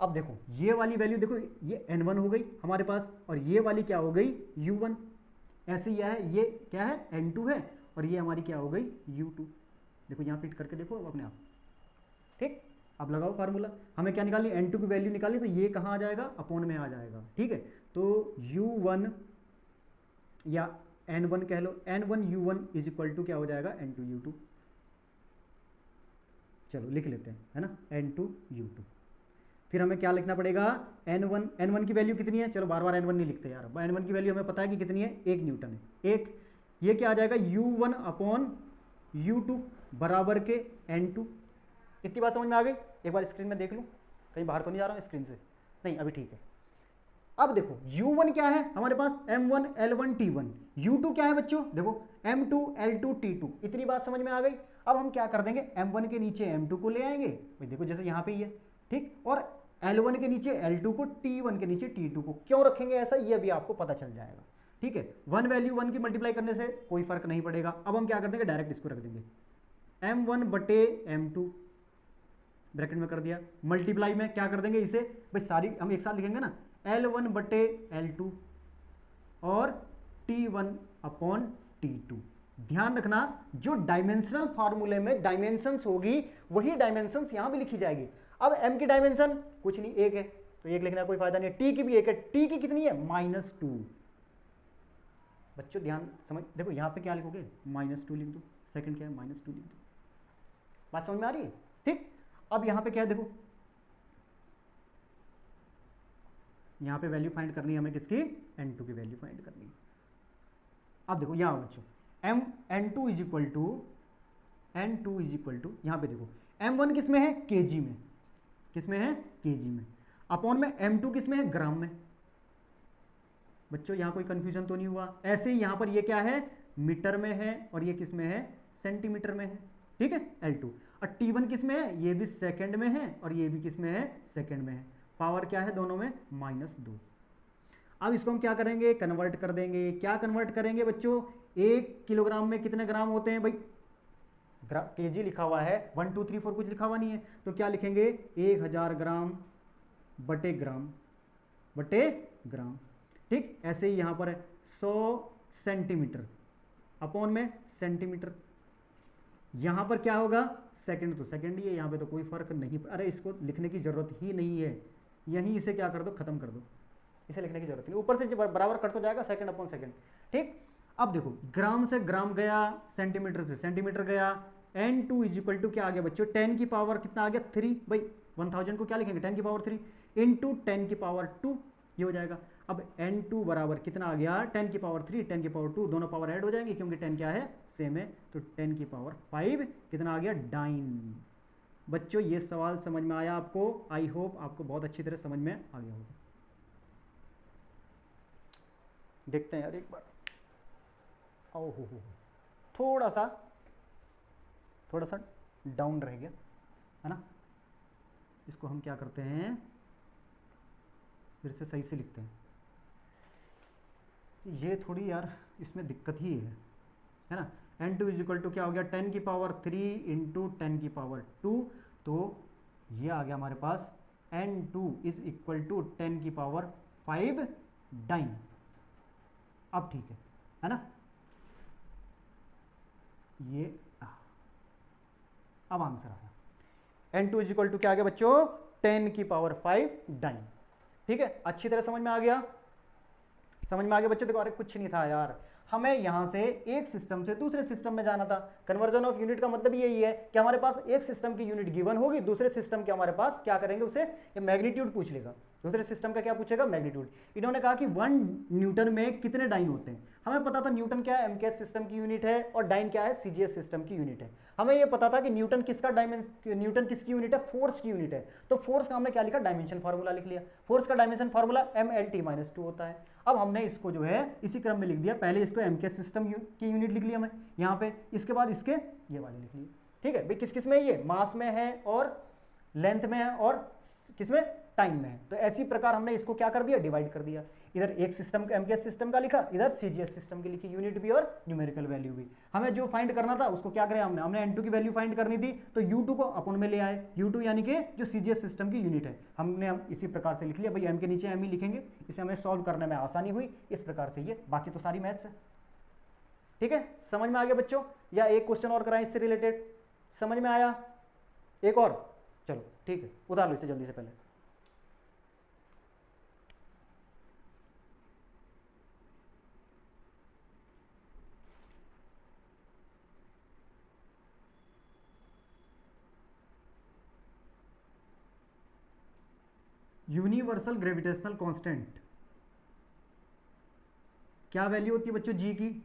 अब देखो ये वाली वैल्यू देखो, ये N1 हो गई हमारे पास, और ये वाली क्या हो गई, U1। ऐसे यह है, ये क्या है, N2 है, और ये हमारी क्या हो गई, U2। देखो यहाँ फिट करके देखो अब अपने आप, ठीक। अब लगाओ फार्मूला, हमें क्या निकाली, N2 की वैल्यू निकाली, तो ये कहाँ आ जाएगा, अपॉन में आ जाएगा, ठीक है। तो U1 या N1 कह लो, N1U1 इज इक्वल टू क्या हो जाएगा, N2U2। चलो लिख लेते हैं, है ना, N2U2। फिर हमें क्या लिखना पड़ेगा, N1 की वैल्यू कितनी है, चलो बार बार N1 नहीं लिखते यार, N1 की वैल्यू हमें पता है कि कितनी है, 1 न्यूटन है, एक। ये क्या आ जाएगा, U1 अपॉन U2 बराबर के N2। इतनी बात समझ में आ गई। एक बार स्क्रीन में देख लूँ, कहीं बाहर तो नहीं जा रहा हूँ स्क्रीन से, नहीं अभी ठीक है। अब देखो U1 क्या है हमारे पास, M1 L1 T1। U2 क्या है बच्चों, देखो M2 L2 T2। इतनी बात समझ में आ गई। अब हम क्या कर देंगे, M1 के नीचे M2 को ले आएंगे, भाई देखो जैसे यहाँ पे ही है, ठीक, और L1 के नीचे L2 को, T1 के नीचे T2 को। क्यों रखेंगे ऐसा, ये भी आपको पता चल जाएगा, ठीक है। वन वैल्यू वन की मल्टीप्लाई करने से कोई फर्क नहीं पड़ेगा। अब हम क्या कर देंगे, डायरेक्ट इसको रख देंगे, M1 बटे M2 ब्रैकेट में कर दिया, मल्टीप्लाई में क्या कर देंगे इसे, भाई सारी हम एक साथ लिखेंगे ना, L1 बटे L2 और T1 अपॉन T2। ध्यान रखना जो डायमेंशनल फार्मूले में डायमेंशंस होगी वही डायमेंशंस यहां भी लिखी जाएगी। अब m की डायमेंशन कुछ नहीं, एक है, तो एक लिखना कोई फायदा नहीं है। t की भी एक है, t की कितनी है, -2। बच्चों ध्यान समझ, देखो यहां पे क्या लिखोगे, -2 लिख दो, सेकंड क्या है, -2 लिख दो। बात समझ में आ रही है, ठीक। अब यहां पे क्या है, देखो यहां पे वैल्यू फाइंड करनी है हमें, किसकी, N2 की वैल्यू फाइंड करनी है। अब देखो यहां बच्चों N2 इज इक्वल टू यहां पे देखो M1 किस में है, kg में, किस में है, kg में, अपॉन में M2 किस में है, ग्राम में। बच्चों यहां कोई कंफ्यूजन तो नहीं हुआ। ऐसे ही यहां पर ये क्या है, मीटर में है, और ये किस में है, सेंटीमीटर में है, ठीक है, L2। और T1 किस में है, ये भी सेकंड में है, और ये भी किस में है, सेकंड में है। पावर क्या है दोनों में, -2। अब इसको हम क्या करेंगे, कन्वर्ट कर देंगे। क्या कन्वर्ट करेंगे बच्चों, 1 किलोग्राम में कितने ग्राम होते हैं भाई, केजी लिखा हुआ है, 1 2 3 4 कुछ लिखा हुआ नहीं है, तो क्या लिखेंगे, 1000 ग्राम बटे ग्राम बटे ग्राम, ठीक। ऐसे ही यहां पर है 100 सेंटीमीटर अपॉन में सेंटीमीटर। यहां पर क्या होगा, सेकंड तो सेकंड ही है, यहां पे तो कोई फर्क नहीं, अरे इसको लिखने की जरूरत ही नहीं है, यहीं इसे क्या कर दो, खत्म कर दो, इसे लिखने की जरूरत नहीं, ऊपर से बराबर कट तो जाएगा, सेकंड अपॉन सेकंड, ठीक। अब देखो ग्राम से ग्राम गया, सेंटीमीटर से सेंटीमीटर गया। N2 इज इक्वल टू क्या आ गया बच्चों, 10 की पावर कितना आ गया, 3। भाई 1000 को क्या लिखेंगे, 10 की पावर 3 इंटू 10 की पावर 2, ये हो जाएगा। अब N2 बराबर कितना आ गया, 10 की पावर 3 10 की पावर 2, दोनों पावर ऐड हो जाएंगे क्योंकि 10 क्या है, सेम है, तो 10 की पावर 5 कितना आ गया, 9। बच्चों ये सवाल समझ में आया आपको, आई होप आपको बहुत अच्छी तरह समझ में आ गया होगा। देखते हैं यार एक बार, ओहो थोड़ा सा डाउन रह गया, है ना। इसको हम क्या करते हैं, फिर से सही से लिखते हैं। ये थोड़ी यार इसमें दिक्कत ही है ना। N2 इज इक्वल टू क्या हो गया, 10 की पावर 3 इंटू 10 की पावर 2, तो ये आ गया हमारे पास N2 इज इक्वल टू 10 की पावर 5 डाइन। अब ठीक है ना, ये अब आंसर आया। N2 इज इक्वल टू क्या आ गया बच्चों, 10 की पावर 5 डाइन, ठीक है। अच्छी तरह समझ में आ गया, समझ में आ गया बच्चों। देखो अरे कुछ नहीं था यार, हमें यहां से एक सिस्टम से दूसरे सिस्टम में जाना था। कन्वर्जन ऑफ यूनिट का मतलब यही है कि हमारे पास एक सिस्टम की यूनिट गिवन होगी, दूसरे सिस्टम के हमारे पास क्या करेंगे, उसे ये मैग्नीट्यूड पूछ लेगा। दूसरे सिस्टम का क्या पूछेगा, मैग्नीट्यूड। इन्होंने कहा कि 1 न्यूटन में कितने डाइन होते हैं। हमें पता था न्यूटन क्या है, एमकेएस सिस्टम की यूनिट है, और डाइन क्या है, सीजीएस सिस्टम की यूनिट है। हमें यह पता था कि न्यूटन किसकी यूनिट है, फोर्स की यूनिट है। तो फोर्स का हमने क्या लिखा, डायमेंशन फार्मूला लिख लिया। फोर्स का डायमेंशन फार्मूला mLT-2 होता है। अब हमने इसको जो है इसी क्रम में लिख दिया, पहले इसको एमकेएस सिस्टम की यूनिट लिख लिया मैं यहाँ पे, इसके बाद इसके ये वाले लिख लिए, ठीक है भाई। किस किस में, ये मास में है और लेंथ में है और किसमें, टाइम में है। तो ऐसी प्रकार हमने इसको क्या कर दिया, डिवाइड कर दिया। इधर एक सिस्टम का एमकेएस सिस्टम का लिखा, इधर सीजीएस सिस्टम की लिखी, यूनिट भी और न्यूमेरिकल वैल्यू भी। हमें जो फाइंड करना था उसको क्या करें, हमने N2 की वैल्यू फाइंड करनी थी, तो U2 को अपन में ले आए। U2 यानी कि जो सीजीएस सिस्टम की यूनिट है, हमने इसी प्रकार से लिख लिया भाई, M के नीचे M ही लिखेंगे, इसे हमें सॉल्व करने में आसानी हुई। इस प्रकार से ये, बाकी तो सारी मैथ्स है, ठीक है। समझ में आ गया बच्चों, या एक क्वेश्चन और कराएं इससे रिलेटेड, समझ में आया एक और, चलो ठीक है, उतार लो इसे जल्दी से पहले। यूनिवर्सल ग्रेविटेशनल कांस्टेंट क्या वैल्यू होती है बच्चों जी की?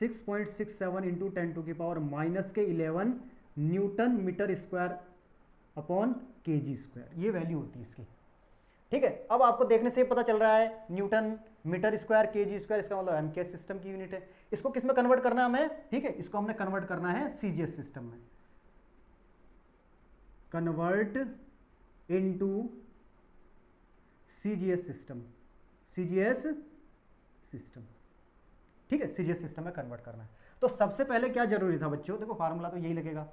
6.67 into 10⁻⁻11 newton metre square upon KG square, ये वैल्यू होती है इसकी। ठीक है, अब आपको देखने से पता चल रहा है newton metre square KG square, इसका मतलब एमके सिस्टम की यूनिट है। इसको किस में कन्वर्ट करना है हमें? ठीक है, इसको हमने कन्वर्ट करना है सीजीएस सिस्टम में। Convert into CGS system, CGS system. ठीक है, सीजीएस सिस्टम में कन्वर्ट करना है। तो सबसे पहले क्या जरूरी था बच्चों? देखो फार्मूला तो यही लगेगा।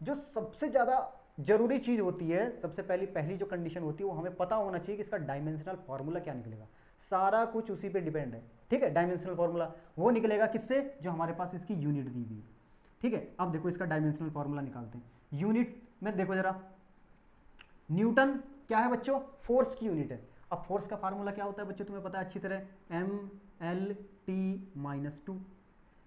जो सबसे ज्यादा जरूरी चीज होती है, सबसे पहली जो कंडीशन होती है, वो हमें पता होना चाहिए कि इसका डायमेंशनल फार्मूला क्या निकलेगा। सारा कुछ उसी पे डिपेंड है। ठीक है, डायमेंशनल फार्मूला वो निकलेगा किससे? जो हमारे पास इसकी यूनिट दी हुई है। ठीक है, अब देखो इसका डायमेंशनल फार्मूला निकालते हैं। यूनिट में देखो जरा, न्यूटन क्या है बच्चों? फोर्स की यूनिट है। अब फोर्स का फार्मूला क्या होता है बच्चों? तुम्हें पता है अच्छी तरह, mL/T-2।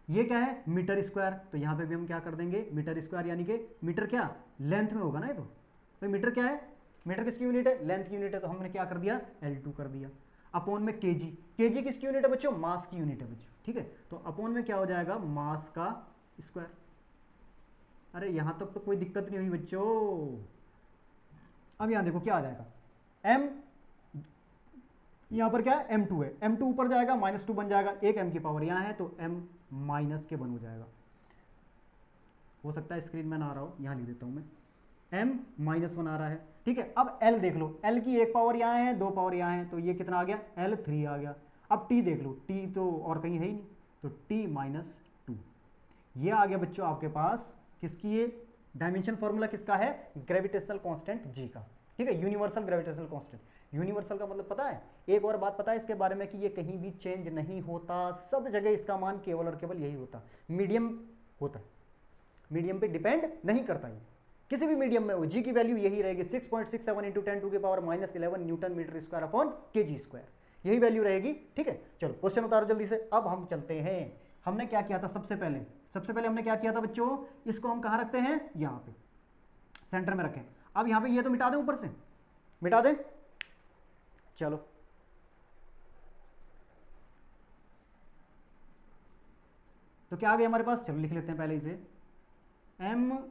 ये क्या है? Metre square. तो यहां पे भी हम क्या कर देंगे? मीटर स्क्वायर, यानी कि मीटर क्या लेंथ में होगा ना ये तो। भाई मीटर क्या है? मीटर किसकी यूनिट है? लेंथ की यूनिट है। तो हमने क्या कर दिया? L2 कर दिया। अपॉन में केजी, केजी किसकी यूनिट है बच्चों? मास की यूनिट है बच्चों। ठीक है, तो अपॉन में क्या हो जाएगा? मास का स्क्वायर। अरे यहां तक तो कोई दिक्कत नहीं हुई बच्चों। अब यहां देखो क्या आ जाएगा? m, यहां पर क्या है? m2 है। m2 ऊपर जाएगा, -2 बन जाएगा। एक m की पावर यहां है तो m -1 हो जाएगा। हो सकता है स्क्रीन में ना आ रहा हो, यहां लिख देता हूं मैं, m-1 आ रहा है। ठीक है, अब l देख लो, l की एक पावर यहां है, दो पावर यहां है, तो ये कितना आ गया? L3 आ गया। अब t देख लो, t तो और कहीं है ही नहीं, तो t-2 ये आ गया बच्चों आपके पास। किसकी? ये डायमेंशन फॉर्मूला किसका है? ग्रेविटेशनल कांस्टेंट जी का। ठीक है, यूनिवर्सल ग्रेविटेशनल कांस्टेंट। यूनिवर्सल का मतलब पता है? एक और बात पता है इसके बारे में कि ये कहीं भी चेंज नहीं होता, सब जगह इसका मान केवल और केवल यही होता, मीडियम होता है, मीडियम पे डिपेंड नहीं करता। ये किसी भी मीडियम में हो, जी की वैल्यू यही रहेगी, 6.67 into 10⁻⁻11 newton metre square upon KG square, यही वैल्यू रहेगी। ठीक है, चलो क्वेश्चन उतारो जल्दी से। अब हम चलते हैं, हमने क्या किया था? सबसे पहले हमने क्या किया था बच्चों? इसको हम कहां रखते हैं? यहां पे सेंटर में रखें। अब यहां पे ये तो मिटा दें, ऊपर से मिटा दें। चलो तो क्या आ गया हमारे पास? चलो लिख लेते हैं पहले इसे, m-1,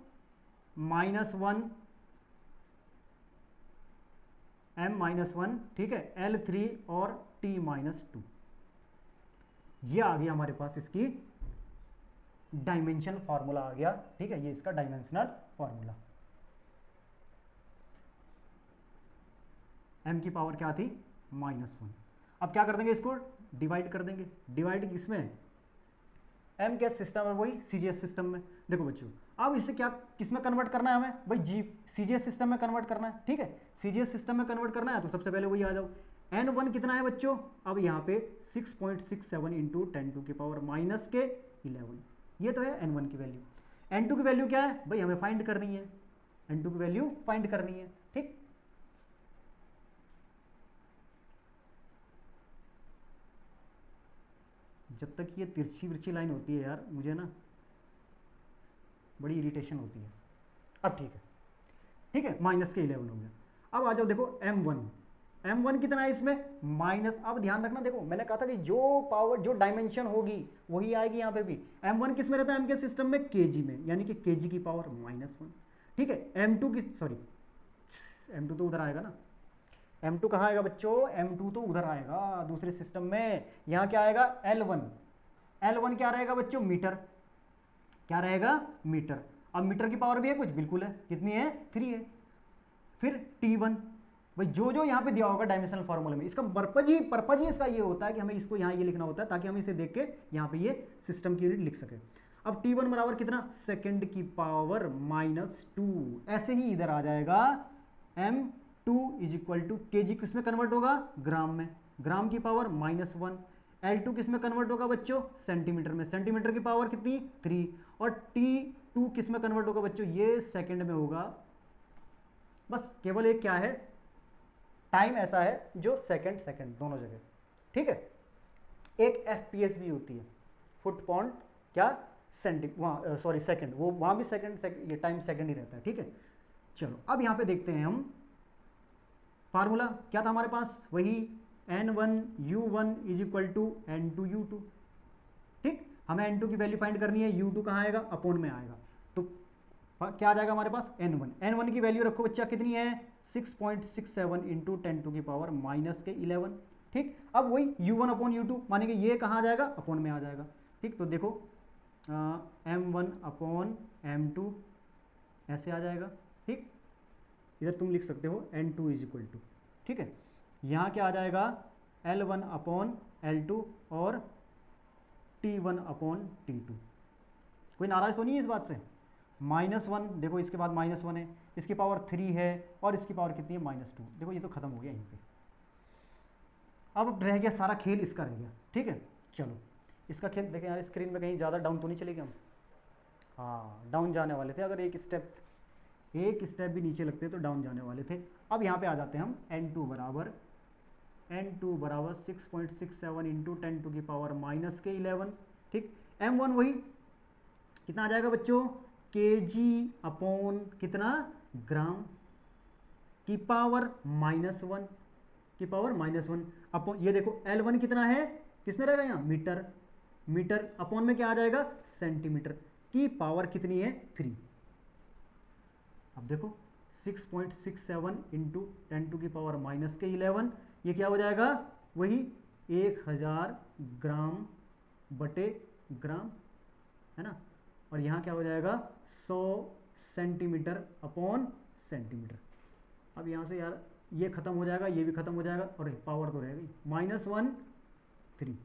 ठीक है, L3 और t-2, ये आ गया हमारे पास इसकी डायमेंशन फार्मूला आ गया। ठीक है, ये इसका डायमेंशनल फार्मूला। m की पावर क्या थी? -1। अब क्या कर देंगे? इसको डिवाइड कर देंगे। डिवाइड किसमें? m क्या सिस्टम है? वही सीजीएस सिस्टम में। देखो बच्चों, अब इसे क्या किस में कन्वर्ट करना है हमें? भाई जी सीजीएस सिस्टम में कन्वर्ट करना है। ठीक है, सीजीएस सिस्टम में कन्वर्ट करना है तो सबसे पहले वही आ जाओ। n1 कितना है बच्चों? अब यहाँ पे 6.67 इंटू 10⁻⁻11, ये तो है n1 की वैल्यू। n2 की वैल्यू क्या है? भाई हमें फाइंड करनी है, n2 की वैल्यू फाइंड करनी है। ठीक, जब तक ये तिरछी विरछी लाइन होती है यार, मुझे ना बड़ी इरिटेशन होती है। अब ठीक है, ठीक है, -11 हो गया। अब आ जाओ, देखो m1 कितना है इसमें? माइनस। अब ध्यान रखना, देखो मैंने कहा था कि जो पावर, जो डायमेंशन होगी वही आएगी यहाँ पे भी। m1 किस में रहता है? m के सिस्टम में kg में, यानी कि kg की पावर -1। ठीक है, m2 की, सॉरी m2 तो उधर आएगा ना, m2 कहाँ आएगा बच्चों? m2 तो उधर आएगा दूसरे सिस्टम में। यहाँ क्या आएगा? L1 क्या रहेगा बच्चों? मीटर। क्या रहेगा? मीटर। अब मीटर की पावर भी है कुछ? बिल्कुल है। कितनी है? 3 है। फिर T1, भाई जो जो यहाँ पे दिया होगा डायमेंशनल फार्मूले में, इसका पर्पज ही इसका ये होता है कि हमें इसको यहाँ ये लिखना होता है ताकि हम इसे देख के यहाँ पे ये सिस्टम की यूनिट लिख सके। अब T1 बराबर कितना? सेकंड की पावर -2। ऐसे ही इधर आ जाएगा m2 is equal to kg, किस में कन्वर्ट होगा? ग्राम में, ग्राम की पावर -1। L2 किस में कन्वर्ट होगा बच्चों? सेंटीमीटर में, सेंटीमीटर की पावर कितनी? 3। और T2 किस में कन्वर्ट होगा बच्चों? ये सेकंड में होगा। बस केवल एक क्या है? टाइम ऐसा है जो सेकंड दोनों जगह। ठीक है, एक FPS भी होती है, फुट पाउंड क्या वहाँ, सॉरी सेकंड, वो वहाँ भी सेकंड ये टाइम सेकंड ही रहता है। ठीक है, चलो अब यहाँ पे देखते हैं हम फार्मूला क्या था हमारे पास, वही N1U1 is equal to N2U2। ठीक, हमें N2 की वैल्यू फाइंड करनी है, U2 कहाँ आएगा, अपोन में आएगा, तो क्या आ जाएगा हमारे पास N1 की वैल्यू रखो बच्चा कितनी है 6.67 इंटू 10 टू की पावर -11। ठीक, अब वही U1 अपॉन U2 माने कि ये कहाँ आ जाएगा, अपोन में आ जाएगा। ठीक, तो देखो M1 अपॉन M2 ऐसे आ जाएगा। ठीक, इधर तुम लिख सकते हो N2 इज इक्वल टू, ठीक है, यहाँ क्या आ जाएगा L1 अपॉन L2 और T1 अपॉन T2। कोई नाराज तो नहीं है इस बात से। -1 देखो, इसके बाद -1 है, इसकी पावर 3 है और इसकी पावर कितनी है -2। देखो ये तो खत्म हो गया यहीं पे। अब रह गया सारा खेल इसका रह गया। ठीक है, चलो इसका खेल देखें यार, स्क्रीन में कहीं ज़्यादा डाउन तो नहीं चलेगा हम, हाँ डाउन जाने वाले थे, अगर एक स्टेप भी नीचे लगते तो डाउन जाने वाले थे। अब यहाँ पे आ जाते हैं हम N2 बराबर 6.67 इंटू 10 टू की पावर -11। ठीक, M1 वही कितना आ जाएगा बच्चों, kg अपॉन कितना ग्राम की पावर -1 अपॉन, ये देखो L1 कितना है, किसमें रहेगा यहाँ मीटर अपॉन में क्या आ जाएगा सेंटीमीटर की पावर कितनी है 3। अब देखो 6.67 इंटू 10 टू की पावर -11, ये क्या हो जाएगा, वही 1000 ग्राम बटे ग्राम, है ना, और यहाँ क्या हो जाएगा 100 सेंटीमीटर अपॉन सेंटीमीटर। अब यहाँ से यार ये खत्म हो जाएगा, ये भी खत्म हो जाएगा, और पावर तो रहेगी -1 3।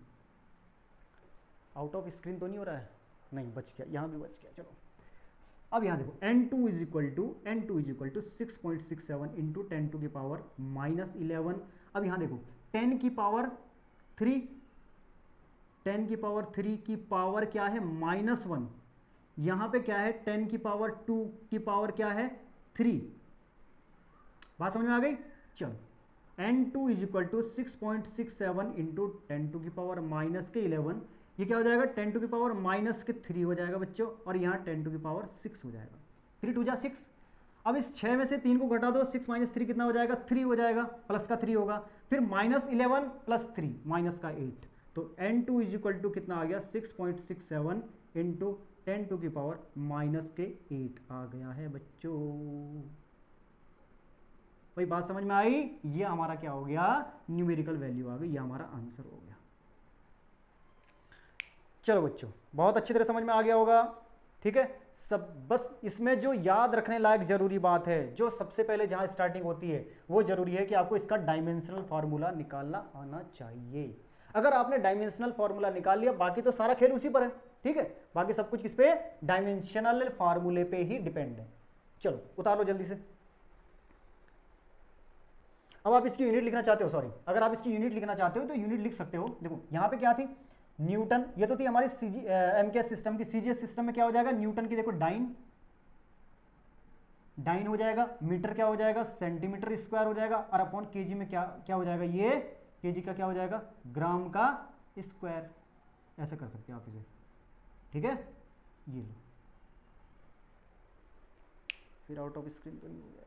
आउट ऑफ स्क्रीन तो नहीं हो रहा है, नहीं बच गया, यहाँ भी बच गया। चलो अब यहाँ देखो N2 is equal to 6.67 into 10 to की पावर -11। अब यहाँ देखो 10 की पावर 3 की पावर क्या है -1, यहाँ पे क्या है 10 की पावर 2 की पावर क्या है 3। बात समझ में आ गई। चलो N2 is equal to 6.67 into 10 to की पावर -11, ये क्या हो जाएगा 10 टू की पावर -3 हो जाएगा बच्चों, और यहाँ 10 टू की पावर 6 हो जाएगा, 3 2 जा 6। अब इस 6 में से 3 को घटा दो, 6 - 3 कितना हो जाएगा 3 हो जाएगा, प्लस का 3 होगा, फिर -11 प्लस 3 माइनस का 8, तो N2 इज इक्वल टू कितना आ गया 6.67 इंटू 10 टू की पावर -8 आ गया है बच्चों। भाई बात समझ में आई, ये हमारा क्या हो गया न्यूमेरिकल वैल्यू आ गई, ये हमारा आंसर हो गया। चलो बच्चों बहुत अच्छी तरह समझ में आ गया होगा। ठीक है, सब बस इसमें जो याद रखने लायक जरूरी बात है, जो सबसे पहले जहां स्टार्टिंग होती है वो जरूरी है कि आपको इसका डायमेंशनल फार्मूला निकालना आना चाहिए। अगर आपने डायमेंशनल फार्मूला निकाल लिया, बाकी तो सारा खेल उसी पर है। ठीक है, बाकी सब कुछ किस पे, डायमेंशनल फार्मूले पे ही डिपेंड है। चलो उतार लो जल्दी से। अब आप इसकी यूनिट लिखना चाहते हो, सॉरी, अगर आप इसकी यूनिट लिखना चाहते हो तो यूनिट लिख सकते हो। देखो यहाँ पे क्या थी, न्यूटन, ये तो थी हमारी एमकेएस सिस्टम की। सीजीएस सिस्टम में क्या हो जाएगा, न्यूटन की देखो डाइन हो जाएगा, मीटर क्या हो जाएगा सेंटीमीटर स्क्वायर हो जाएगा, और अपॉन केजी में क्या हो जाएगा, ये केजी का क्या हो जाएगा ग्राम का स्क्वायर। ऐसा कर सकते हो आप इसे। ठीक है, ये लो, फिर आउट ऑफ स्क्रीन तो नहीं हो गया,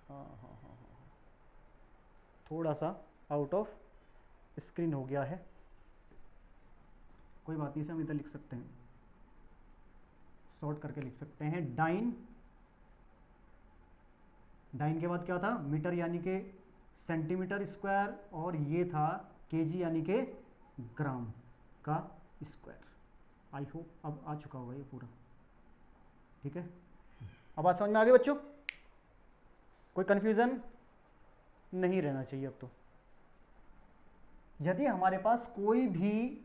हाँ, थोड़ा सा आउट ऑफ स्क्रीन हो गया है, कोई बात नहीं, से हम इधर लिख सकते हैं, शॉर्ट करके लिख सकते हैं। डाइन के बाद क्या था, मीटर यानी कि सेंटीमीटर स्क्वायर, और ये था केजी यानी कि ग्राम का स्क्वायर। आई होप अब आ चुका होगा ये पूरा। ठीक है, अब बात समझ में आ गई बच्चों, कोई कंफ्यूजन नहीं रहना चाहिए अब तो। यदि हमारे पास कोई भी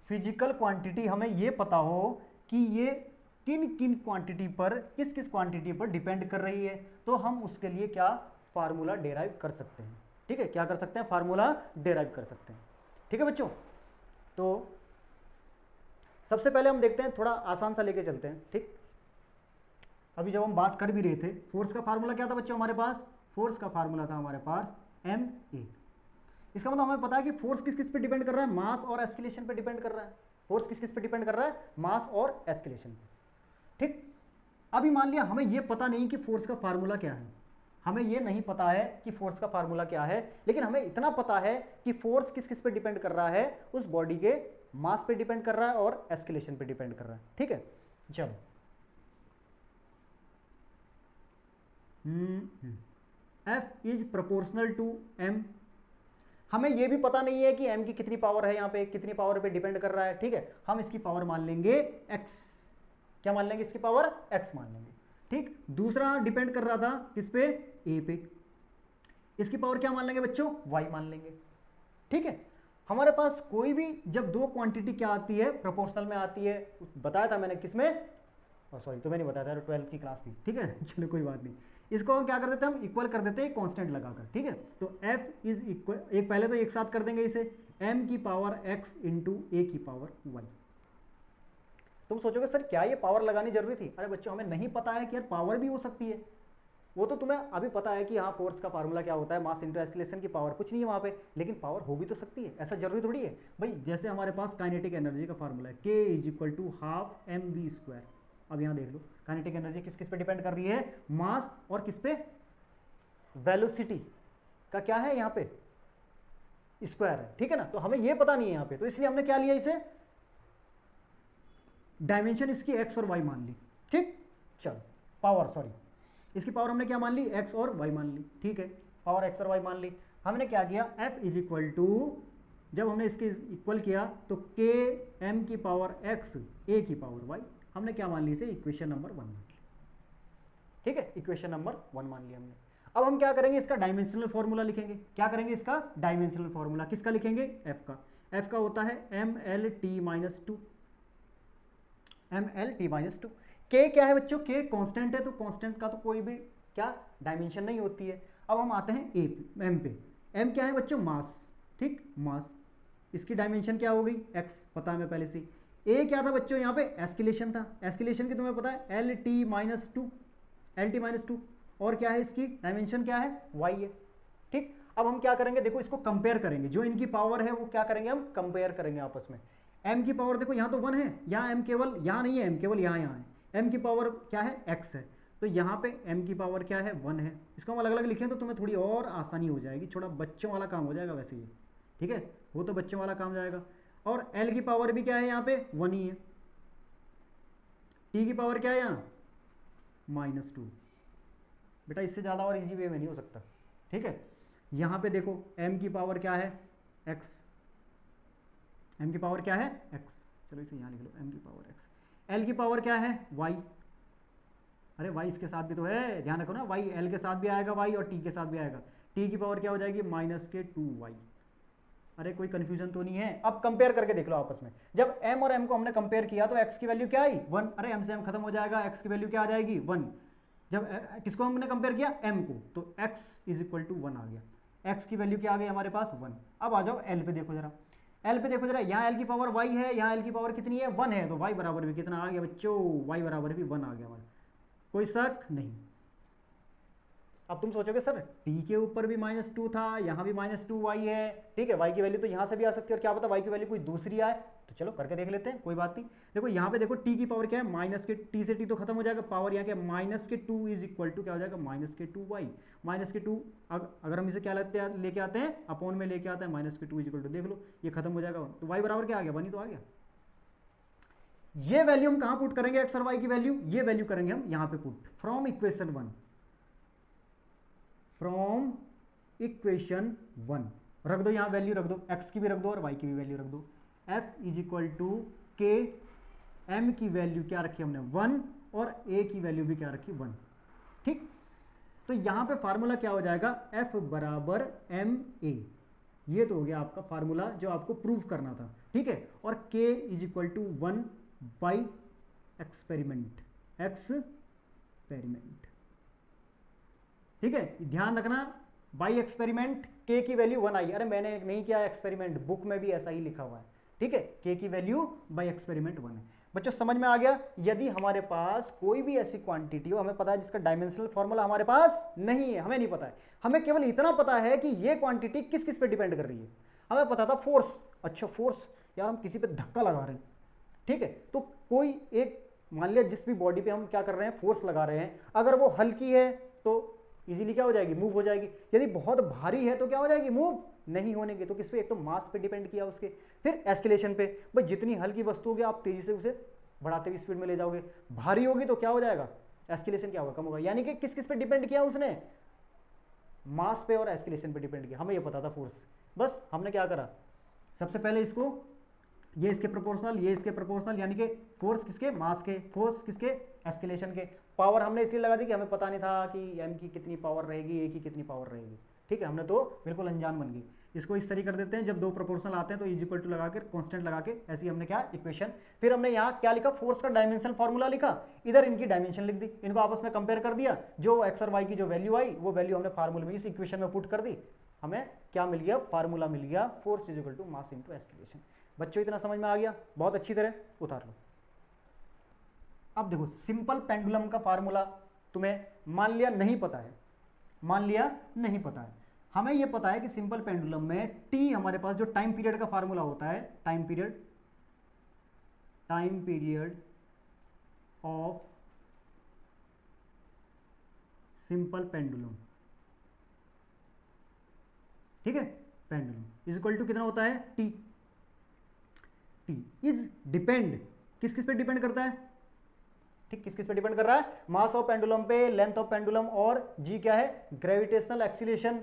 फिजिकल क्वांटिटी हमें ये पता हो कि ये किन किन क्वांटिटी पर, किस किस क्वांटिटी पर डिपेंड कर रही है, तो हम उसके लिए क्या फार्मूला डेराइव कर सकते हैं। ठीक है, क्या कर सकते हैं, फार्मूला डेराइव कर सकते हैं। ठीक है बच्चों, तो सबसे पहले हम देखते हैं, थोड़ा आसान सा लेके चलते हैं। ठीक, अभी जब हम बात कर भी रहे थे, फोर्स का फार्मूला क्या था बच्चों हमारे पास, फोर्स का फार्मूला था हमारे पास ma। इसका मतलब हमें पता है कि फोर्स किस किस पे डिपेंड कर रहा है, मास और एस्केलेशन पे डिपेंड कर रहा है। फोर्स किस किस पे डिपेंड कर रहा है, मास और एस्केलेशन पे। ठीक, अभी मान लिया हमें यह पता नहीं कि फोर्स का फार्मूला क्या है, हमें ये नहीं पता है कि फोर्स का फार्मूला क्या है, लेकिन हमें इतना पता है कि फोर्स किस किस पे डिपेंड कर रहा है, उस बॉडी के मास पे डिपेंड कर रहा है और एस्केलेशन पे डिपेंड कर रहा है। ठीक है, चलो F is proportional to m। हमें यह भी पता नहीं है कि m की कितनी पावर है, यहाँ पे कितनी पावर पे डिपेंड कर रहा है। ठीक है, हम इसकी पावर मान लेंगे x। क्या मान लेंगे? इसकी पावर x मान लेंगे। ठीक, दूसरा डिपेंड कर रहा था किस पे? a पे। इसकी पावर क्या मान लेंगे बच्चों? y मान लेंगे। ठीक है, हमारे पास कोई भी जब दो क्वांटिटी क्या आती है? प्रोपोर्शनल में आती है। बताया था मैंने किसमें? सॉरी, तुम्हें नहीं बताया था, 12th की क्लास थी। ठीक है, चलो कोई बात नहीं। इसको हम क्या कर देते हैं? हम इक्वल कर देते हैं कांस्टेंट लगाकर। ठीक है, तो f इज इक्वल, एक पहले तो एक साथ कर देंगे इसे, m की पावर x इंटू a की पावर y। तुम सोचोगे सर क्या ये पावर लगानी जरूरी थी? अरे बच्चों, हमें नहीं पता है कि यार पावर भी हो सकती है। वो तो तुम्हें अभी पता है कि हाँ फोर्स का फार्मूला क्या होता है, मास इंटू एस्केलेशन की पावर, कुछ नहीं है वहाँ पे, लेकिन पावर हो भी तो सकती है, ऐसा जरूरी थोड़ी है भाई। जैसे हमारे पास काइनेटिक एनर्जी का फार्मूला है, k is equal to half mv²। अब यहाँ देख लो, काइनेटिक एनर्जी किस किस पे डिपेंड कर रही है? मास और किस पे? वेलोसिटी का क्या है यहाँ पे? स्क्वायर है। ठीक है ना, तो हमें ये पता नहीं है यहाँ पे, तो इसलिए हमने क्या लिया इसे? डायमेंशन इसकी x और y मान ली। ठीक, चलो पावर, सॉरी, इसकी पावर हमने क्या मान ली? x और y मान ली। ठीक है, पावर x और y मान ली। हमने क्या किया? f इज इक्वल टू, जब हमने इसके इक्वल किया तो k m की पावर x a की पावर y, हमने क्या मान ली इसे? इक्वेशन नंबर 1 मान ली। ठीक है, इक्वेशन नंबर 1 मान लिया हमने। अब हम क्या करेंगे? इसका डायमेंशनल फॉर्मूला लिखेंगे। क्या करेंगे? इसका डायमेंशनल फॉर्मूला किसका लिखेंगे? f का। f का होता है mlt-2, mlt-2। k क्या है बच्चों? k कांस्टेंट है, तो कांस्टेंट का तो कोई भी क्या डायमेंशन नहीं होती है। अब हम आते हैं a पे, m पे। m क्या है बच्चों? मास। ठीक, मास, इसकी डायमेंशन क्या हो गई? x, पता है हमें पहले से। a क्या था बच्चों? यहाँ पे एस्केलेशन था। एस्केलेशन की तुम्हें पता है lt-2, और क्या है इसकी डायमेंशन? क्या है? y है। ठीक, अब हम क्या करेंगे? देखो इसको कंपेयर करेंगे, जो इनकी पावर है वो क्या करेंगे? हम कंपेयर करेंगे आपस में। m की पावर देखो यहाँ तो 1 है, यहाँ m केवल, यहाँ नहीं है m केवल, यहाँ है। m की पावर क्या है? x है, तो यहाँ पे m की पावर क्या है? 1 है। इसको हम अलग अलग लिखें तो तुम्हें थोड़ी और आसानी हो जाएगी, थोड़ा बच्चों वाला काम हो जाएगा वैसे ये। ठीक है, वो तो बच्चों वाला काम जाएगा। और l की पावर भी क्या है? यहाँ पे 1 ही है। t की पावर क्या है यहाँ? -2। बेटा इससे ज़्यादा और इजी वे में नहीं हो सकता। ठीक है, यहाँ पे देखो m की पावर क्या है? x, m की पावर क्या है? x, चलो इसे यहाँ लिख लो, m की पावर x। l की पावर क्या है? y। अरे y इसके साथ भी तो है, ध्यान रखो ना, y l के साथ भी आएगा y और t के साथ भी आएगा। t की पावर क्या हो जाएगी? -2y। अरे कोई कंफ्यूजन तो नहीं है? अब कंपेयर करके देख लो आपस में। जब m और m को हमने कंपेयर किया तो x की वैल्यू क्या आई? 1। अरे m से m खत्म हो जाएगा, x की वैल्यू क्या आ जाएगी? 1। जब किसको हमने कंपेयर किया? m को, तो x इज इक्वल टू 1 आ गया। x की वैल्यू क्या आ गई हमारे पास? 1। अब आ जाओ l पे, देखो जरा, l पे देखो जरा, यहाँ l की पावर y है, यहाँ l की पावर कितनी है? 1 है, तो y बराबर भी कितना आ गया बच्चों? y बराबर भी 1 आ गया हमारा, कोई शक नहीं। अब तुम सोचोगे सर t के ऊपर भी -2 था, यहाँ भी -2y है। ठीक है, y की वैल्यू तो यहाँ से भी आ सकती है, और क्या पता y की वैल्यू कोई दूसरी आए, तो चलो करके देख लेते हैं, कोई बात नहीं। देखो यहाँ पे देखो t की पावर क्या है? माइनस के, t से t तो खत्म हो जाएगा, पावर यहाँ क्या है? -2 इज इक्वल टू क्या हो जाएगा? -2y। -2 अगर हम इसे क्या लेके आते हैं? अपॉन में लेके आते हैं, -2 इज इक्वल टू, देख लो ये खत्म हो जाएगा, तो y बराबर क्या आ गया? 1 ही तो आ गया। ये वैल्यू हम कहाँ पुट करेंगे? x और y की वैल्यू, ये वैल्यू करेंगे हम यहाँ पे put, from equation 1, from equation 1 रख दो, यहाँ वैल्यू रख दो, x की भी रख दो और y की भी वैल्यू रख दो। f is equal to k, m की वैल्यू क्या रखी हमने? 1, और a की वैल्यू भी क्या रखी? 1। ठीक, तो यहाँ पे फार्मूला क्या हो जाएगा? f बराबर ma। ये तो हो गया आपका फार्मूला जो आपको प्रूव करना था। ठीक है, और k is equal to 1 by experiment, experiment. ठीक है, ध्यान रखना, बाई एक्सपेरिमेंट k की वैल्यू 1 आई। अरे मैंने नहीं किया एक्सपेरिमेंट, बुक में भी ऐसा ही लिखा हुआ है। ठीक है, k की वैल्यू बाई एक्सपेरिमेंट 1 है। बच्चों समझ में आ गया? यदि हमारे पास कोई भी ऐसी क्वांटिटी हो, हमें पता है जिसका डायमेंशनल फॉर्मूला हमारे पास नहीं है, हमें नहीं पता है, हमें केवल इतना पता है कि ये क्वांटिटी किस किस पे डिपेंड कर रही है। हमें पता था फोर्स, अच्छा फोर्स, यार हम किसी पे धक्का लगा रहे हैं, ठीक है, तो कोई एक मान लिया जिस भी बॉडी पे हम क्या कर रहे हैं? फोर्स लगा रहे हैं, अगर वो हल्की है तो इजीली क्या हो जाएगी, मूव हो जाएगी। यदि बहुत भारी है तो क्या हो जाएगी, मूव नहीं होने की। तो किस पे, एक तो मास पे डिपेंड किया उसके, फिर एस्केलेशन पे। भाई जितनी हल्की वस्तु होगी आप तेजी से उसे बढ़ाते हुए स्पीड में ले जाओगे, भारी होगी तो क्या हो जाएगा, एस्केलेशन क्या होगा, कम होगा। यानी कि किस किस पे डिपेंड किया उसने, मास पे और एस्केलेशन पे डिपेंड किया। हमें ये पता था फोर्स, बस हमने क्या करा, सबसे पहले इसको, ये इसके प्रोपोर्शनल, ये इसके प्रोपोर्शनल, यानी कि फोर्स किसके, मास के, फोर्स किसके, एस्केलेशन के। पावर हमने इसलिए लगा दी कि हमें पता नहीं था कि एम की कितनी पावर रहेगी, ए की कितनी पावर रहेगी, ठीक है, हमने तो बिल्कुल अनजान बन गई। इसको इस तरीके कर देते हैं, जब दो प्रोपोर्शनल आते हैं तो इज इक्वल टू लगा कर कांस्टेंट लगा के ऐसे ही हमने क्या इक्वेशन, फिर हमने यहाँ क्या लिखा, फोर्स का डायमेंशन फार्मूला लिखा, इधर इनकी डायमेंशन लिख दी, इनको आपस में कंपेयर कर दिया, जो एक्स और वाई की जो वैल्यू आई वो वैल्यू हमने फार्मूले में इस इक्वेशन में पुट कर दी, हमें क्या मिल गया, फार्मूला मिल गया, force is equal to mass into acceleration. बच्चों इतना समझ में आ गया, बहुत अच्छी तरह उतार लो। अब देखो सिंपल पेंडुलम का फार्मूला तुम्हें मान लिया नहीं पता है, मान लिया नहीं पता है, हमें यह पता है कि सिंपल पेंडुलम में टी हमारे पास जो टाइम पीरियड का फार्मूला होता है, time period of simple pendulum, ठीक है, पेंडुलम इज इक्वल टू कितना होता है, टी। टी इज डिपेंड, किस किस पे डिपेंड करता है, ठीक, किस किस पे डिपेंड कर रहा है, मास ऑफ पेंडुलम पे, लेंथ ऑफ पेंडुलम, और जी क्या है, ग्रेविटेशनल एक्सीलरेशन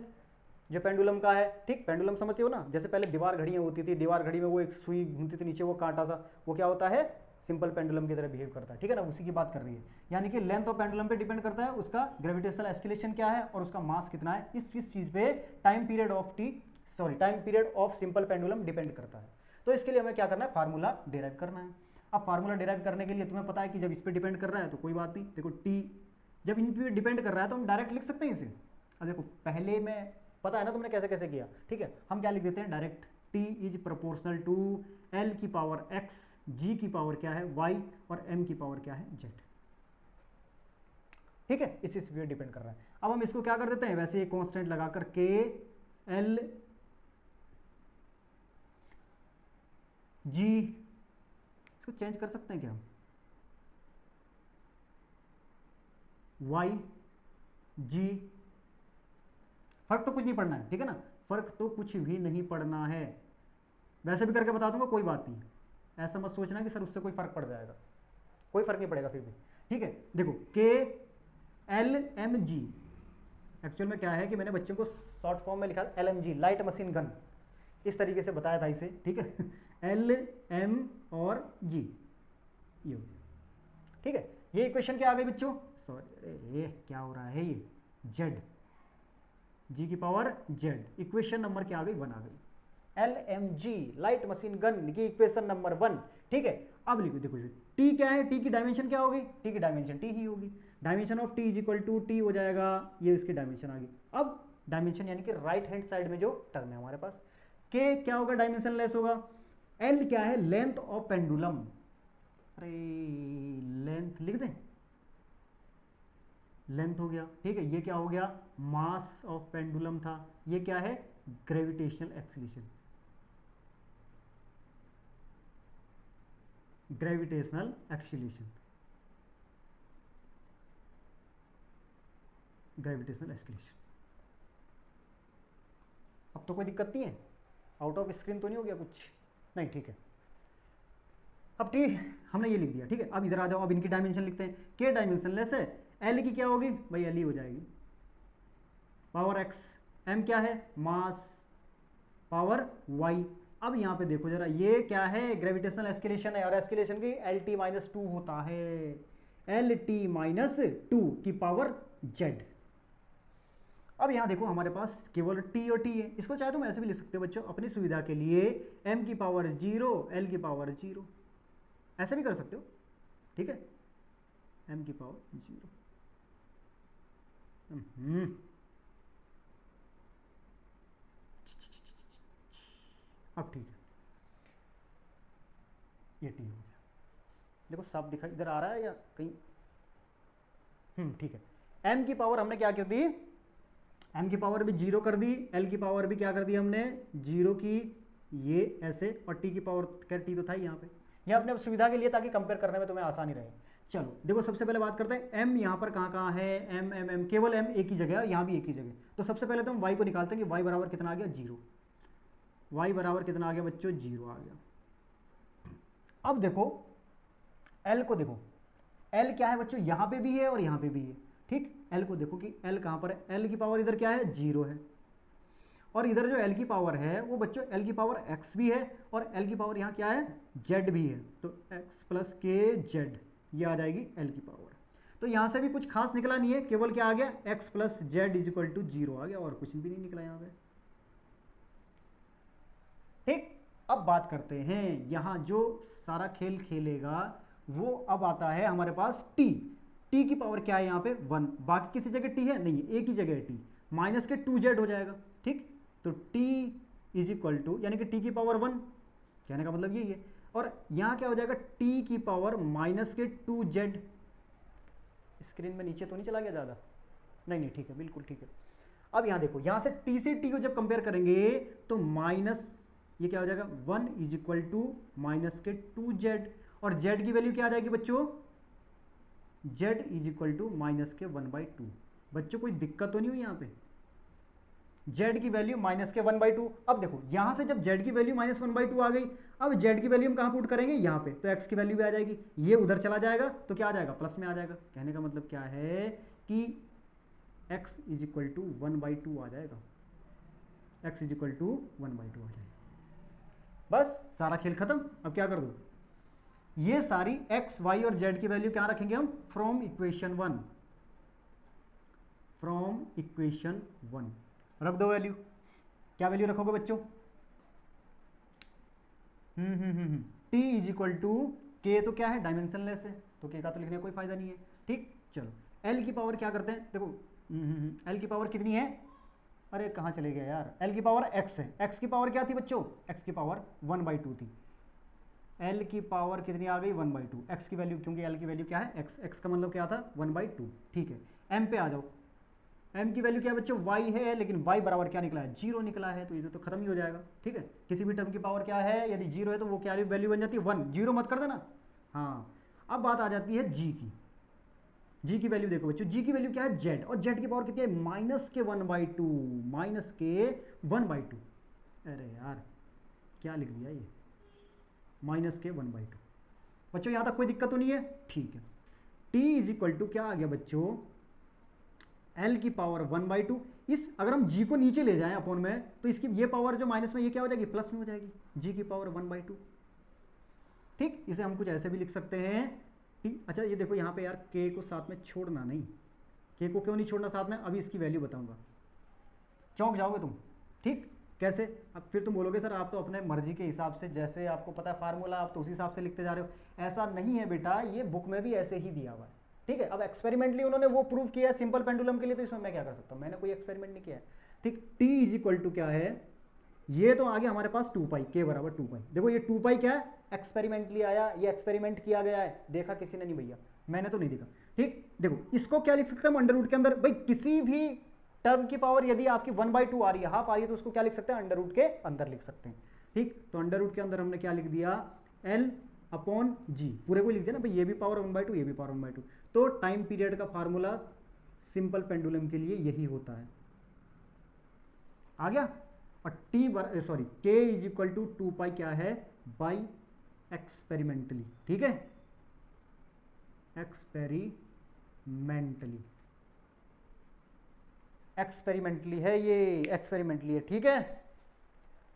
जो पेंडुलम का है, ठीक। पेंडुलम समझते हो ना, जैसे पहले दीवार घड़ियां होती थी, दीवार घड़ी में वो एक सुई घूमती थी नीचे, वो कांटा सा, वो क्या होता है, सिंपल पेंडुलम की तरह बिहेव करता है, ठीक है ना, उसी की बात कर रही है। यानी कि लेंथ ऑफ पेंडुलम पे डिपेंड करता है, उसका ग्रेविटेशनल एक्सीलरेशन क्या है और उसका मास कितना है, इस चीज पे time period of simple pendulum depend करता है। तो इसके लिए हमें क्या करना है, फार्मूला डिराइव करना है। अब फार्मूला डिराइव करने के लिए तुम्हें पता है कि जब इस पे डिपेंड कर रहा है तो कोई बात नहीं, देखो टी जब इन पे डिपेंड कर रहा है तो हम डायरेक्ट लिख सकते हैं इसे। अब देखो पहले में पता है ना तुमने कैसे कैसे किया, ठीक है, हम क्या लिख देते हैं direct, T is proportional to L की पावर एक्स, जी की पावर क्या है वाई, और एम की पावर क्या है जेड, ठीक है, इसी पे डिपेंड कर रहा है। अब हम इसको क्या कर देते हैं, वैसे कांस्टेंट लगाकर के एल जी, इसको चेंज कर सकते हैं क्या हम, वाई जी, फर्क तो कुछ नहीं पड़ना है, ठीक है ना, फर्क तो कुछ भी नहीं पड़ना है, वैसे भी करके बता दूंगा, कोई बात नहीं, ऐसा मत सोचना कि सर उससे कोई फर्क पड़ जाएगा, कोई फर्क नहीं पड़ेगा फिर भी, ठीक है। देखो के एल एम जी, एक्चुअल में क्या है कि मैंने बच्चों को शॉर्ट फॉर्म में लिखा L M G, light machine gun, इस तरीके से बताया था इसे, ठीक है, एल एम और जी, ये ठीक है। ये इक्वेशन क्या आ गई बच्चों, सॉरी ये क्या हो रहा है, ये जेड, जी की पावर जेड, इक्वेशन नंबर क्या आ गई, 1 आ गई, L M G light machine gun की इक्वेशन नंबर 1, ठीक है। अब लिखो, देखो इसे, टी क्या है, टी की डायमेंशन क्या होगी, टी की डायमेंशन टी ही होगी, dimension of T is equal to T हो जाएगा, ये इसकी डायमेंशन आ गई। अब डायमेंशन यानी कि राइट हैंड साइड में जो टर्म है हमारे पास, के क्या होगा, डायमेंशन लेस होगा, एल क्या है, लेंथ ऑफ पेंडुलम, अरे लेंथ लिख दें, लेंथ हो गया, ठीक है, ये क्या हो गया, मास ऑफ पेंडुलम था, ये क्या है, gravitational acceleration, gravitational acceleration, gravitational acceleration. अब तो कोई दिक्कत नहीं है, आउट ऑफ स्क्रीन तो नहीं हो गया कुछ, नहीं, ठीक है। अब ठीक हमने ये लिख दिया, ठीक है। अब इधर आ जाओ, अब इनकी डायमेंशन लिखते हैं, के डायमेंशन लेस है, एल की क्या होगी भाई, एल ही हो जाएगी, पावर एक्स, एम क्या है, मास, पावर वाई। अब यहाँ पे देखो जरा, ये क्या है, ग्रेविटेशनल एस्केलेशन है, और एस्केलेशन की एल टी माइनस 2 होता है, एल टी माइनस 2 की पावर जेड। अब यहाँ देखो हमारे पास केवल टी और टी है, इसको चाहे तुम ऐसे भी लिख सकते हो बच्चों अपनी सुविधा के लिए, एम की पावर 0, एल की पावर 0, ऐसे भी कर सकते हो, ठीक है, एम की पावर 0। अब ठीक है, ये टी हो गया, देखो सब दिखाई इधर आ रहा है या कहीं, ठीक है। एम की पावर हमने क्या कर दी, एम की पावर भी 0 कर दी, एल की पावर भी क्या कर दी हमने 0 की, ये ऐसे, और टी की पावर, खैर टी तो था ही यहाँ पे, ये अपने सुविधा के लिए ताकि कंपेयर करने में तुम्हें आसानी रहे। चलो देखो सबसे पहले बात करते हैं m यहाँ पर कहाँ कहाँ है, m m m केवल m एक ही जगह है और यहाँ भी एक ही जगह। तो सबसे पहले तो हम y को निकालते हैं कि y बराबर कितना आ गया, 0। y बराबर कितना आ गया बच्चों, 0 आ गया। अब देखो l को देखो, l क्या है बच्चों, यहाँ पे भी है और यहाँ पे भी है, ठीक। l को देखो कि l कहाँ पर है, l की पावर इधर क्या है, 0 है, और इधर जो l की पावर है वो बच्चों l की पावर x भी है और l की पावर यहाँ क्या है, z भी है। तो x प्लस के जेड ये आ जाएगी l की पावर। तो यहाँ से भी कुछ खास निकला नहीं है, केवल क्या आ गया, x plus Z is equal to 0 आ गया, और कुछ भी नहीं निकला यहाँ पे, ठीक। अब बात करते हैं यहाँ जो सारा खेल खेलेगा वो अब आता है हमारे पास t। t की पावर क्या है यहाँ पे, 1, बाकी किसी जगह t है नहीं, एक ही जगह है t, माइनस के 2z हो जाएगा, ठीक। तो t इज इक्वल टू यानी कि t की पावर 1, कहने का मतलब यही है, और यहाँ क्या हो जाएगा, t की पावर माइनस के 2z। स्क्रीन में नीचे तो नहीं चला गया ज़्यादा, नहीं ठीक है, बिल्कुल ठीक है। अब यहाँ देखो, यहाँ से t से t को जब कंपेयर करेंगे तो माइनस ये क्या हो जाएगा, 1 इज इक्वल टू माइनस के 2z, और z की वैल्यू क्या आ जाएगी बच्चों, z is equal to minus K 1/2। बच्चों कोई दिक्कत तो नहीं हुई यहाँ पे, z की वैल्यू माइनस के 1/2। अब देखो यहाँ से जब z की वैल्यू माइनस 1/2 आ गई, अब z की वैल्यू हम कहाँ पुट करेंगे, यहाँ पे, तो x की वैल्यू भी आ जाएगी, ये उधर चला जाएगा तो क्या आ जाएगा, प्लस में आ जाएगा। कहने का मतलब क्या है कि x इज इक्वल टू 1/2 आ जाएगा, x इज इक्वल टू 1/2 आ जाएगा। बस सारा खेल खत्म। अब क्या कर दो, ये सारी x, y और z की वैल्यू क्या रखेंगे हम, फ्रॉम इक्वेशन 1, फ्रॉम इक्वेशन 1 रख दो वैल्यू। क्या वैल्यू रखोगे बच्चों, t इज इक्वल टू के, तो क्या है, डायमेंशनलेस है, तो के का तो लिखने का कोई फायदा नहीं है, ठीक। चलो l की पावर क्या करते हैं, देखो l की पावर कितनी है, अरे कहाँ चले गए यार, l की पावर x है, x की पावर क्या थी बच्चों, x की पावर 1/2 थी, l की पावर कितनी आ गई, 1/2, x की वैल्यू, क्योंकि l की वैल्यू क्या है, x का मतलब क्या था, 1/2, ठीक है। m पे आ जाओ, m की वैल्यू क्या है बच्चों, y है, लेकिन y बराबर क्या निकला है, 0 निकला है, तो ये तो खत्म ही हो जाएगा, ठीक है। किसी भी टर्म की पावर क्या है, यदि 0 है तो वो क्या वैल्यू बन जाती है, 1, 0 मत कर देना। हाँ, अब बात आ जाती है g की, g की वैल्यू देखो बच्चों, g की वैल्यू क्या है, z, और z की पावर कितनी है, माइनस के 1/2, माइनस के 1/2। अरे यार क्या लिख दिया ये, माइनस के 1/2। बच्चों यहाँ तक कोई दिक्कत तो नहीं है, ठीक है। t इज इक्वल टू क्या आ गया बच्चों, l की पावर 1/2। इस अगर हम g को नीचे ले जाएं अपॉन में, तो इसकी ये पावर जो माइनस में, ये क्या हो जाएगी, प्लस में हो जाएगी, g की पावर 1/2, ठीक। इसे हम कुछ ऐसे भी लिख सकते हैं, ठीक। अच्छा ये देखो यहाँ पे यार k को साथ में छोड़ना नहीं, k को क्यों नहीं छोड़ना साथ में, अभी इसकी वैल्यू बताऊंगा, चौंक जाओगे तुम, ठीक। कैसे, अब फिर तुम बोलोगे सर आप तो अपने मर्जी के हिसाब से, जैसे आपको पता है फार्मूला, आप तो उसी हिसाब से लिखते जा रहे हो। ऐसा नहीं है बेटा, ये बुक में भी ऐसे ही दिया हुआ है, ठीक है। अब एक्सपेरिमेंटली उन्होंने वो प्रूव किया है सिंपल पेंडुलम के लिए, तो इसमें मैं क्या कर सकता हूँ, मैंने कोई एक्सपेरिमेंट नहीं किया है, ठीक। t इज इक्वल टू क्या है, ये तो आ गया हमारे पास 2π, k बराबर 2π। देखो ये 2π क्या है, एक्सपेरिमेंटली आया, ये एक्सपेरिमेंट किया गया है, देखा किसी ने नहीं भैया, मैंने तो नहीं देखा, ठीक। देखो इसको क्या लिख सकते हैं हम, अंडर रूट के अंदर, भाई किसी भी टर्म की पावर यदि आपकी 1/2 आ रही है, हाफ आ रही है, तो उसको क्या लिख सकते हैं, अंडर रूट के अंदर लिख सकते हैं, ठीक। तो अंडर रूट के अंदर हमने क्या लिख दिया, l अपॉन g, पूरे को लिख दिया ना भाई, ये भी पावर 1/2, ये भी पावर 1/2। तो टाइम पीरियड का फार्मूला सिंपल पेंडुलम के लिए यही होता है, आ गया। और k इज इक्वल टू 2π क्या है, बाई एक्सपेरिमेंटली, ठीक है, एक्सपेरिमेंटली है, ये एक्सपेरिमेंटली है, ठीक है,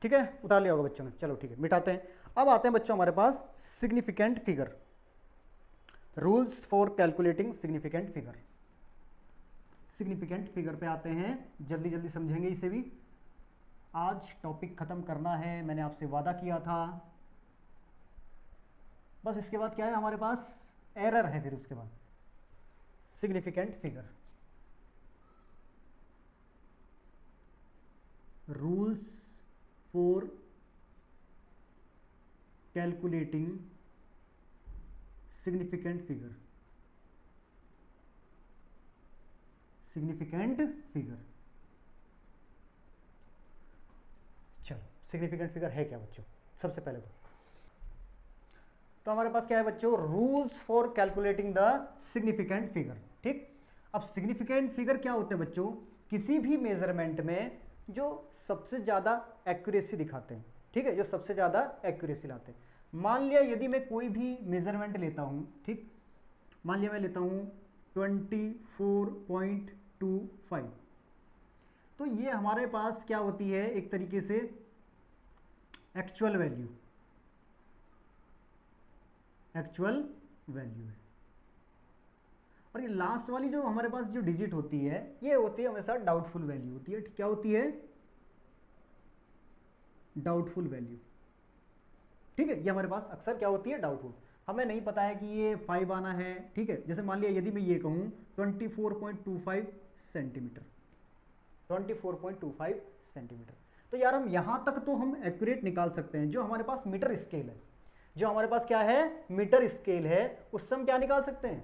ठीक है, उतार लिया होगा बच्चों ने, चलो ठीक है, मिटाते हैं। अब आते हैं बच्चों हमारे पास significant figure, rules for calculating significant figure. Significant figure पे आते हैं, जल्दी जल्दी समझेंगे इसे भी, आज टॉपिक खत्म करना है, मैंने आपसे वादा किया था। बस इसके बाद क्या है हमारे पास, एरर है, फिर उसके बाद significant figure, rules for calculating significant figure, significant figure. चलो सिग्निफिकेंट फिगर है क्या बच्चों, सबसे पहले तो तो हमारे पास क्या है बच्चों, rules for calculating the significant figure. ठीक, अब सिग्निफिकेंट फिगर क्या होते हैं बच्चों, किसी भी मेजरमेंट में जो सबसे ज़्यादा एक्यूरेसी दिखाते हैं। ठीक है, जो सबसे ज़्यादा एक्यूरेसी लाते हैं। मान लिया यदि मैं कोई भी मेजरमेंट लेता हूँ, ठीक, मान लिया मैं लेता हूँ 24.25, तो ये हमारे पास क्या होती है, एक तरीके से एक्चुअल वैल्यू, एक्चुअल वैल्यू है। और ये लास्ट वाली जो हमारे पास जो डिजिट होती है, ये होती है हमेशा डाउटफुल वैल्यू होती है। क्या होती है, डाउटफुल वैल्यू। ठीक है, ये हमारे पास अक्सर क्या होती है, डाउटफुल। हमें नहीं पता है कि ये 5 आना है। ठीक है, जैसे मान लिया यदि मैं ये कहूँ 24.25 सेंटीमीटर, 24.25 सेंटीमीटर, तो यार हम यहाँ तक तो हम एक्यूरेट निकाल सकते हैं। जो हमारे पास मीटर स्केल है, जो हमारे पास क्या है, मीटर स्केल है, उससे हम क्या निकाल सकते हैं,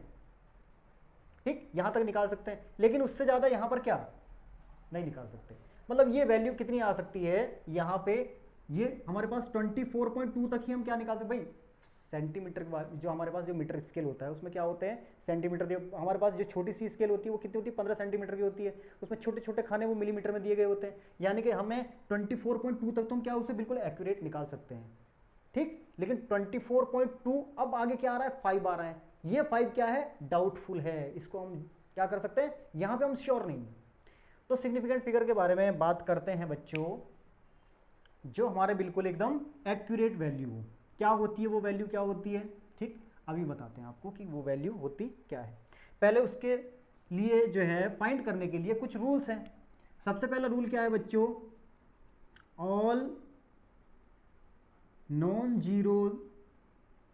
ठीक, यहाँ तक निकाल सकते हैं। लेकिन उससे ज़्यादा यहाँ पर क्या नहीं निकाल सकते। मतलब ये वैल्यू कितनी आ सकती है यहाँ पे, ये हमारे पास 24.2 तक ही हम क्या निकाल सकते। भाई सेंटीमीटर के बाद जो हमारे पास जो मीटर स्केल होता है उसमें क्या होते हैं, सेंटीमीटर दिए। हमारे पास जो छोटी सी स्केल होती है वो कितनी होती है, 15 सेंटीमीटर की होती है। उसमें छोटे छोटे खाने वो मिलीमीटर में दिए गए होते हैं। यानी कि हमें 24.2 तक तो हम क्या उसे बिल्कुल एक्यूरेट निकाल सकते हैं। ठीक, लेकिन 24.2 अब आगे क्या आ रहा है, 5 आ रहा है। ये 5 क्या है, डाउटफुल है। इसको हम क्या कर सकते हैं, यहाँ पे हम श्योर नहीं है। तो सिग्निफिकेंट फिगर के बारे में बात करते हैं बच्चों, जो हमारे बिल्कुल एकदम एक्यूरेट वैल्यू हो। क्या होती है वो वैल्यू, क्या होती है, ठीक, अभी बताते हैं आपको कि वो वैल्यू होती क्या है। पहले उसके लिए जो है फाइंड करने के लिए कुछ रूल्स हैं। सबसे पहला रूल क्या है बच्चों, all non zero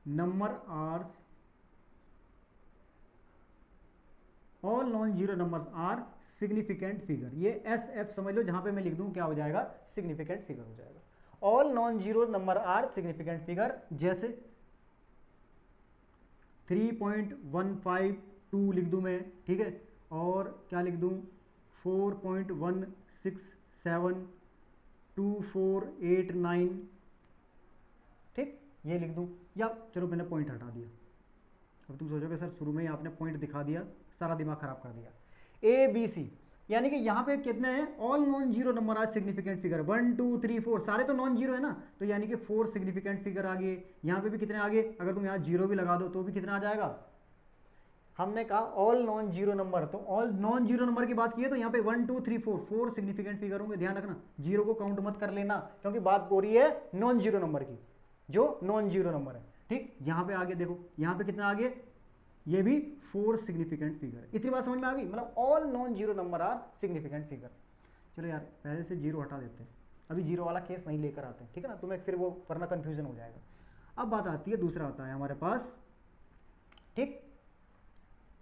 number are, all non zero numbers are significant figure. ये एस एफ समझ लो, जहां पे मैं लिख दूं क्या हो जाएगा, सिग्निफिकेंट फिगर हो जाएगा। All non zero number are significant figure, जैसे 3.152 लिख दूं मैं, ठीक है, और क्या लिख दूं 4.167, 2489, ठीक, ये लिख दूं। या चलो मैंने पॉइंट हटा दिया। अब तुम सोचोगे सर शुरू में ही आपने पॉइंट दिखा दिया, सारा दिमाग खराब कर दिया। ए बी सी, यानी कि यहाँ पे कितने हैं, ऑल नॉन जीरो नंबर आज सिग्निफिकेंट फिगर 1 2 3 4, सारे तो नॉन जीरो है ना, तो यानी कि 4 सिग्निफिकेंट फिगर आ गए। यहाँ पे भी कितने आगे, अगर तुम यहाँ जीरो भी लगा दो तो भी कितना आ जाएगा। हमने कहा ऑल नॉन जीरो नंबर, तो ऑल नॉन जीरो नंबर की बात की है तो यहाँ पे 1 2 3 4 4 सिग्निफिकेंट फिगर होंगे। ध्यान रखना, जीरो को काउंट मत कर लेना, क्योंकि बात हो रही है नॉन जीरो नंबर की, जो नॉन जीरो नंबर है। ठीक, यहाँ पे आगे देखो, यहाँ पे कितना आगे, ये भी 4 सिग्निफिकेंट फिगर। इतनी बात समझ में आ गई, मतलब all non zero number are significant figure. चलो यार पहले से जीरो हटा देते हैं, अभी जीरो वाला केस नहीं लेकर आते हैं, ठीक है ना, तुम्हें फिर वो वरना कंफ्यूजन हो जाएगा। अब बात आती है, दूसरा आता है हमारे पास, ठीक,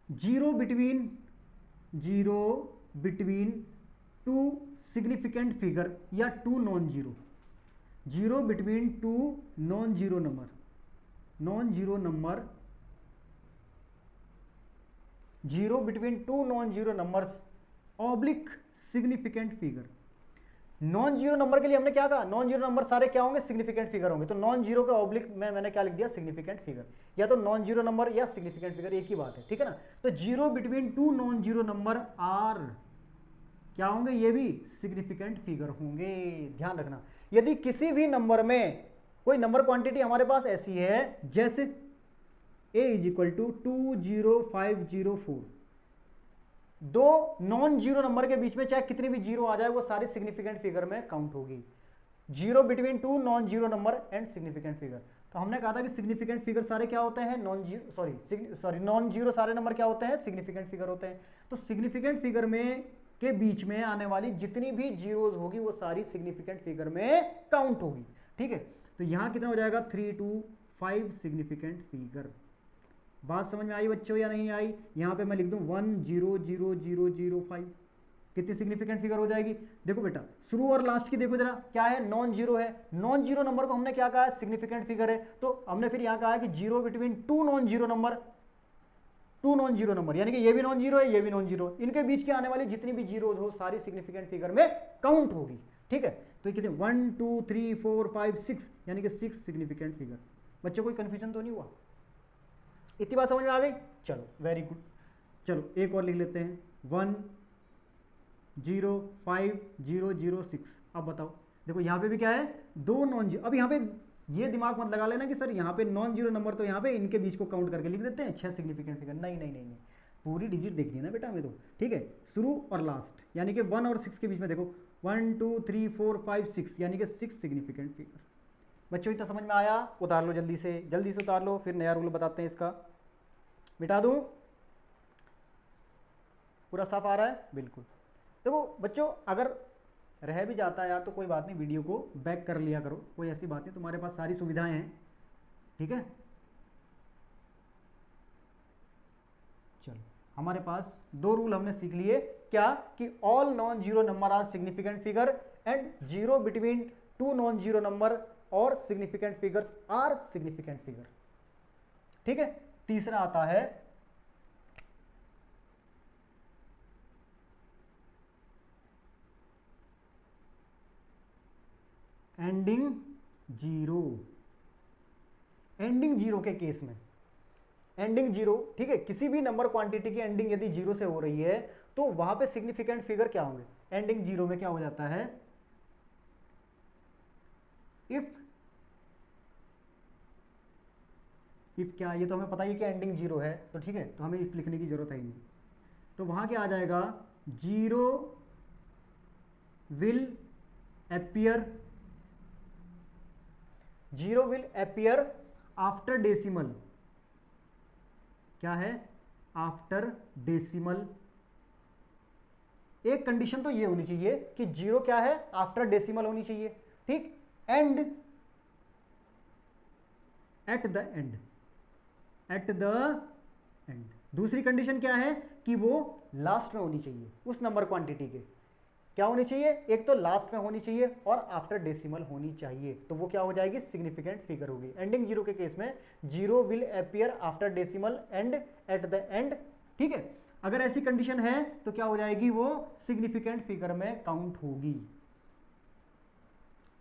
zero between two significant figure या two non zero. Zero between two non zero number, non zero number, zero between two non zero numbers oblique significant figure. Non zero number के लिए हमने क्या कहा, नॉन जीरो नंबर सारे क्या होंगे, significant figure होंगे। तो नॉन जीरो के ऑब्लिक में मैंने क्या लिख दिया, सिग्निफिकेंट फिगर। या तो नॉन जीरो नंबर या सिग्निफिकेंट फिगर, एक ही बात है, ठीक है ना। तो zero between two non zero number are क्या होंगे, ये भी सिग्निफिकेंट फिगर होंगे। ध्यान रखना, यदि किसी भी नंबर में कोई नंबर क्वांटिटी हमारे पास ऐसी है, जैसे a इज इक्वल टू 20504, दो नॉन जीरो नंबर के बीच में चाहे कितनी भी जीरो आ जाए वो सारी सिग्निफिकेंट फिगर में काउंट होगी। Zero between two non zero number and significant figure. तो हमने कहा था कि सिग्निफिकेंट फिगर सारे क्या होते हैं, नॉन जीरो सारे नंबर क्या होते हैं, सिग्निफिकेंट फिगर होते हैं। तो सिग्निफिकेंट फिगर में के बीच में आने वाली जितनी भी जीरोज होगी वो सारी सिग्निफिकेंट फिगर में काउंट होगी, ठीक है। तो यहां कितना हो जाएगा, 3 to 5 सिग्निफिकेंट फिगर। बात समझ में आई बच्चों या नहीं आई। यहां पे मैं लिख दूं 100005, कितनी सिग्निफिकेंट फिगर हो जाएगी। देखो बेटा शुरू और लास्ट की देखो जरा, क्या है, नॉन जीरो है। नॉन जीरो नंबर को हमने क्या कहा है, सिग्निफिकेंट फिगर है। तो हमने फिर यहां कहा है कि zero between two non zero number, two non zero number, यानी कि ये भी नॉन जीरो है, ये भी नॉन जीरो, इनके बीच के आने वाली जितनी भी जीरो हो सारी सिग्निफिकेंट फिगर में काउंट होगी, ठीक है। तो ये कितने, 1 2 3 4 5 6, यानी कि 6 सिग्निफिकेंट फिगर। बच्चों कोई कन्फ्यूजन तो नहीं हुआ? इतनी बात समझ में आ गई? चलो वेरी गुड। चलो एक और लिख लेते हैं 105006। अब बताओ, देखो यहाँ पे भी क्या है, दो नॉन जीरो। अब यहाँ पे ये दिमाग मत लगा लेना कि सर यहाँ पे नॉन जीरो नंबर, तो यहाँ पे इनके बीच को काउंट करके लिख देते हैं 6 सिग्निफिकेंट फिगर। नहीं नहीं नहीं नहीं, पूरी डिजिट देखनी है ना बेटा हमें तो, ठीक है। शुरू और लास्ट यानी कि 1 और 6 के बीच में देखो 1 2 3 4 5 6 यानी कि 6 सिग्निफिकेंट फिगर। बच्चों इतना समझ में आया? उतार लो जल्दी से उतार लो, फिर नया रूल बताते हैं इसका। मिटा दूँ? पूरा साफ आ रहा है? बिल्कुल। देखो बच्चों, अगर रह भी जाता है यार तो कोई बात नहीं, वीडियो को बैक कर लिया करो, कोई ऐसी बात नहीं, तुम्हारे पास सारी सुविधाएं हैं, ठीक है। चलो हमारे पास दो रूल हमने सीख लिए, क्या कि all non zero number are significant figure and zero between two non zero number और significant figures are significant figure, ठीक है। तीसरा आता है एंडिंग जीरो। एंडिंग जीरो के केस में, एंडिंग जीरो, ठीक है, किसी भी नंबर क्वांटिटी की एंडिंग यदि जीरो से हो रही है तो वहां पे सिग्निफिकेंट फिगर क्या होंगे? एंडिंग जीरो में क्या हो जाता है, इफ क्या, ये तो हमें पता ही है कि एंडिंग जीरो है, तो ठीक है, तो हमें इफ लिखने की जरूरत है ही नहीं। तो वहां क्या आ जाएगा, zero will appear, zero will appear after decimal. क्या है? After decimal. एक कंडीशन तो ये होनी चाहिए कि जीरो क्या है, आफ्टर डेसिमल होनी चाहिए, ठीक। And at the and, at the and. दूसरी कंडीशन क्या है कि वो लास्ट में होनी चाहिए उस नंबर क्वांटिटी के। क्या होनी चाहिए? एक तो लास्ट में होनी चाहिए और आफ्टर डेसिमल होनी चाहिए, तो वो क्या हो जाएगी, सिग्निफिकेंट फिगर होगी। एंडिंग जीरो के केस में zero will appear after decimal and at the and, ठीक है। अगर ऐसी कंडीशन है तो क्या हो जाएगी, वो सिग्निफिकेंट फिगर में काउंट होगी।